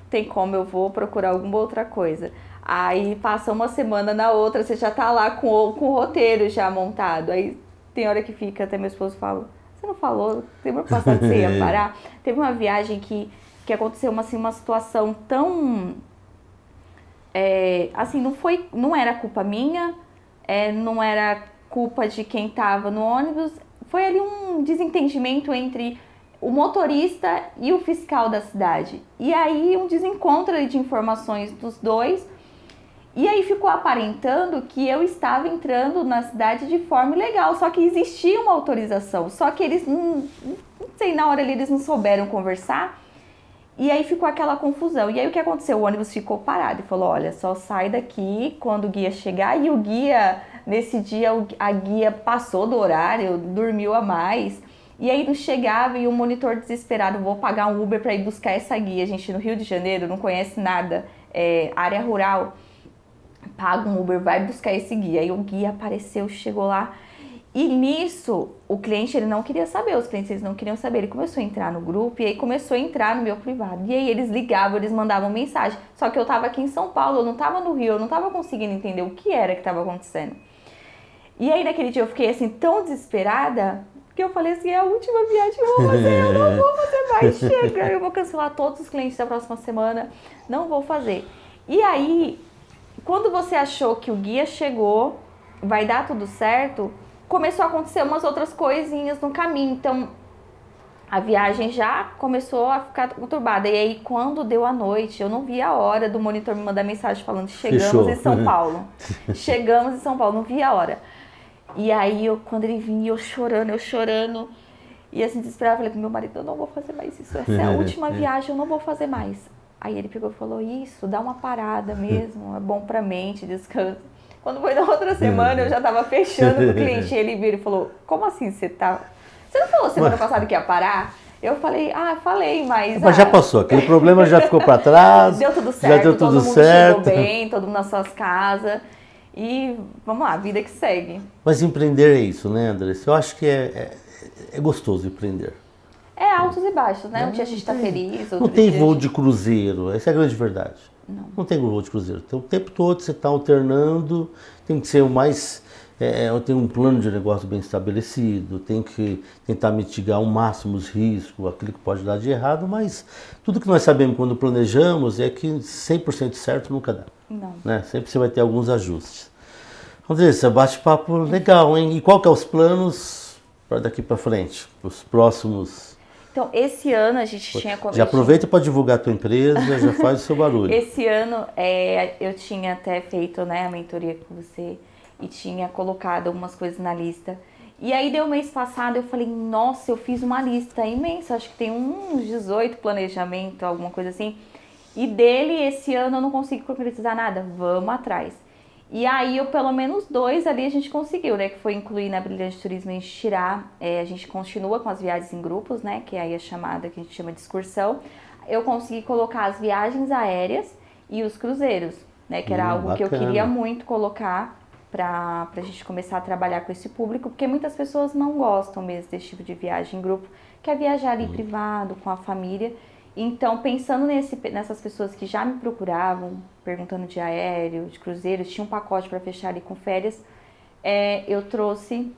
tem como, eu vou procurar alguma outra coisa. Aí passa uma semana, na outra você já tá lá com o roteiro já montado. Aí tem hora que fica, até meu esposo fala, você não falou, semana passada você ia parar? Teve uma viagem que aconteceu uma situação tão... assim, não era culpa minha, não era culpa de quem tava no ônibus. Foi ali um desentendimento entre o motorista e o fiscal da cidade. E aí um desencontro ali de informações dos dois. E aí ficou aparentando que eu estava entrando na cidade de forma ilegal, só que existia uma autorização, só que eles, não sei, na hora ali eles não souberam conversar, e aí ficou aquela confusão. E aí o que aconteceu? O ônibus ficou parado e falou, olha, só sai daqui quando o guia chegar, e o guia, nesse dia, a guia passou do horário, dormiu a mais, e aí não chegava, e o monitor desesperado, vou pagar um Uber para ir buscar essa guia. A gente no Rio de Janeiro não conhece nada, área rural, paga um Uber, vai buscar esse guia. Aí o guia apareceu, chegou lá E nisso, o cliente ele não queria saber, os clientes eles não queriam saber. Ele começou a entrar no grupo e aí começou a entrar no meu privado. E aí eles ligavam, eles mandavam mensagem. Só que eu tava aqui em São Paulo, eu não tava no Rio, eu não tava conseguindo entender o que era que tava acontecendo. E aí naquele dia eu fiquei assim tão desesperada que eu falei assim, é a última viagem que eu vou fazer, eu não vou fazer mais, chega, eu vou cancelar todos os clientes da próxima semana, não vou fazer. E aí, quando você achou que o guia chegou, vai dar tudo certo, começou a acontecer umas outras coisinhas no caminho, então a viagem já começou a ficar conturbada. E aí, quando deu a noite, eu não vi a hora do monitor me mandar mensagem falando, chegamos em São Paulo. Chegamos em São Paulo, não vi a hora. E aí, quando ele vinha, eu chorando. E assim, desesperada, falei pro meu marido, eu não vou fazer mais isso. Essa é a última viagem, eu não vou fazer mais. Aí ele pegou e falou, isso, dá uma parada mesmo, é bom pra mente, descansa. Quando foi na outra semana, eu já tava fechando com o cliente. E ele virou e falou, como assim você tá... Você não falou semana passada que ia parar? Eu falei, falei, mas... Mas já passou, aquele problema já ficou para trás. Deu tudo certo, já deu tudo todo mundo certo. chegou bem, todo mundo nas suas casas. E vamos lá, vida que segue. Mas empreender é isso, né, Andressa? Eu acho que é gostoso empreender. É altos e baixos, né? Um dia a gente tá feliz, outro Não tem dia voo de cruzeiro, essa é a grande verdade. Não tem voo de cruzeiro. Então, o tempo todo você está alternando, tem que ser o mais... tem um plano de negócio bem estabelecido, tem que tentar mitigar ao máximo os riscos, aquilo que pode dar de errado, mas tudo que nós sabemos quando planejamos é que 100% certo nunca dá. Não. Né? Sempre você vai ter alguns ajustes. Andressa, bate-papo legal, hein? E qual que é os planos para daqui para frente, os próximos? Então, esse ano a gente tinha... Já aproveita para divulgar a tua empresa, já faz o seu barulho. Esse ano eu tinha até feito, né, a mentoria com você e tinha colocado algumas coisas na lista. E aí deu mês passado, eu falei, nossa, eu fiz uma lista imensa, acho que tem uns 18 planejamentos, alguma coisa assim. E dele, esse ano eu não consigo concretizar nada, vamos atrás. E aí, pelo menos 2 ali a gente conseguiu, né? Que foi incluir na Brilhante Turismo e tirar. A gente continua com as viagens em grupos, né? Que é aí a chamada que a gente chama de excursão. Eu consegui colocar as viagens aéreas e os cruzeiros, né? Que era algo bacana. que eu queria muito colocar pra gente começar a trabalhar com esse público, porque muitas pessoas não gostam mesmo desse tipo de viagem em grupo, quer viajar ali privado, com a família. Então, pensando nessas pessoas que já me procuravam, perguntando de aéreo, de cruzeiros, tinha um pacote para fechar ali com férias, eu trouxe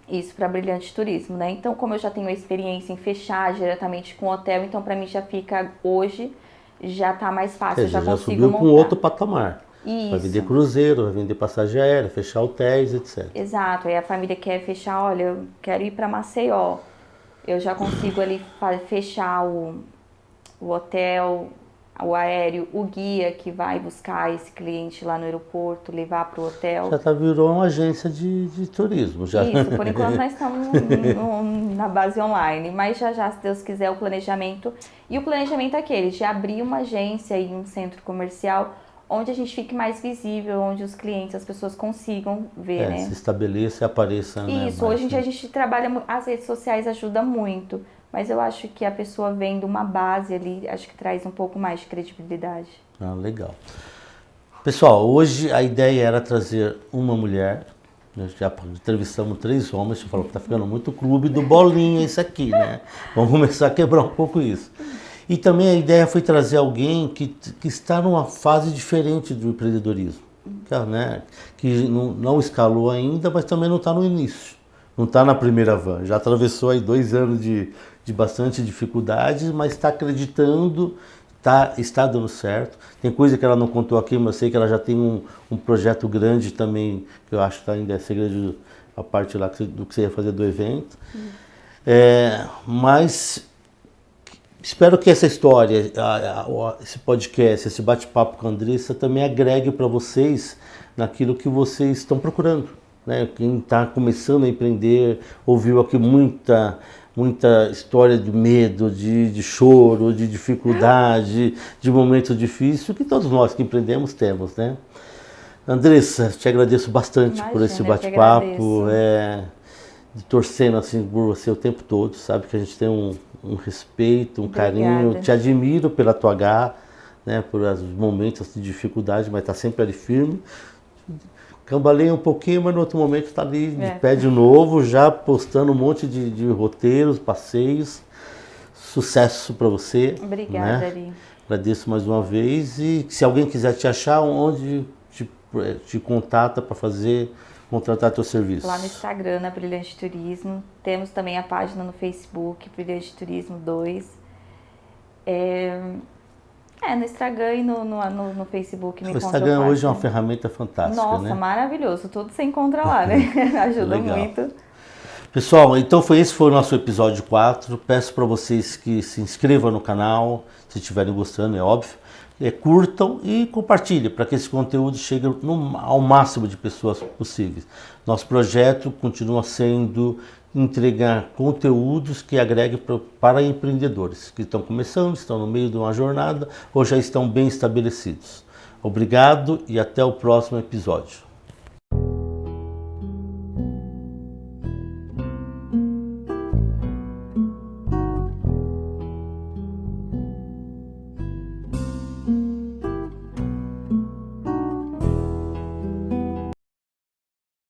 isso para Brilhante Turismo, né? Então, como eu já tenho a experiência em fechar diretamente com o hotel, então para mim já fica hoje, já tá mais fácil, eu já consigo subiu montar. para um outro patamar. Isso. Vai vender cruzeiro, vai vender passagem aérea, fechar hotéis, etc. Exato, aí a família quer fechar, olha, eu quero ir para Maceió, eu já consigo ali fechar o hotel, o aéreo, o guia que vai buscar esse cliente lá no aeroporto, levar para o hotel. Já virou uma agência de turismo. Já. Isso, por enquanto nós estamos na base online, mas já, se Deus quiser, o planejamento. E o planejamento é aquele, de abrir uma agência e um centro comercial onde a gente fique mais visível, onde os clientes, as pessoas consigam ver, né? Se estabeleça e apareça. Isso, hoje em dia a gente trabalha, as redes sociais ajudam muito. Mas eu acho que a pessoa vendo uma base ali, acho que traz um pouco mais de credibilidade. Legal. Pessoal, hoje a ideia era trazer uma mulher. Nós já entrevistamos 3 homens. Você falou que tá ficando muito clube do bolinha isso aqui, né? Vamos começar a quebrar um pouco isso. E também a ideia foi trazer alguém que está numa fase diferente do empreendedorismo. Né? Que não escalou ainda, mas também não está no início. Não está na primeira van. Já atravessou aí 2 anos de bastante dificuldades, mas está acreditando, está dando certo. Tem coisa que ela não contou aqui, mas eu sei que ela já tem um projeto grande também, que eu acho que ainda é segredo, a parte lá do que você ia fazer do evento. Mas espero que essa história, esse podcast, esse bate-papo com a Andressa também agregue para vocês naquilo que vocês estão procurando. Né? Quem está começando a empreender, ouviu aqui muita história de medo, de choro, de dificuldade, de momento difícil, que todos nós que empreendemos temos, né? Andressa, te agradeço bastante por esse bate-papo, torcendo assim por você o tempo todo, sabe que a gente tem um respeito, carinho, te admiro pela tua garra, né? Por os momentos de dificuldade, mas tá sempre ali firme. cambaleia um pouquinho, mas no outro momento está ali de pé de novo, já postando um monte de roteiros, passeios. Sucesso para você. Obrigada, né? Ari. Agradeço mais uma vez. E se alguém quiser te achar, onde te contata para contratar teu serviço? Lá no Instagram, na Brilhante Turismo. Temos também a página no Facebook, Brilhante Turismo 2. No Instagram e no Facebook me O encontra Instagram fácil. hoje é uma ferramenta fantástica, Nossa, né? maravilhoso. Tudo você encontra lá, né? Ajuda Legal. muito. Pessoal, então esse foi o nosso episódio 4. Peço para vocês que se inscrevam no canal, se estiverem gostando, é óbvio. Curtam e compartilhem para que esse conteúdo chegue ao máximo de pessoas possíveis. Nosso projeto continua sendo entregar conteúdos que agreguem para empreendedores que estão começando, estão no meio de uma jornada ou já estão bem estabelecidos. Obrigado e até o próximo episódio.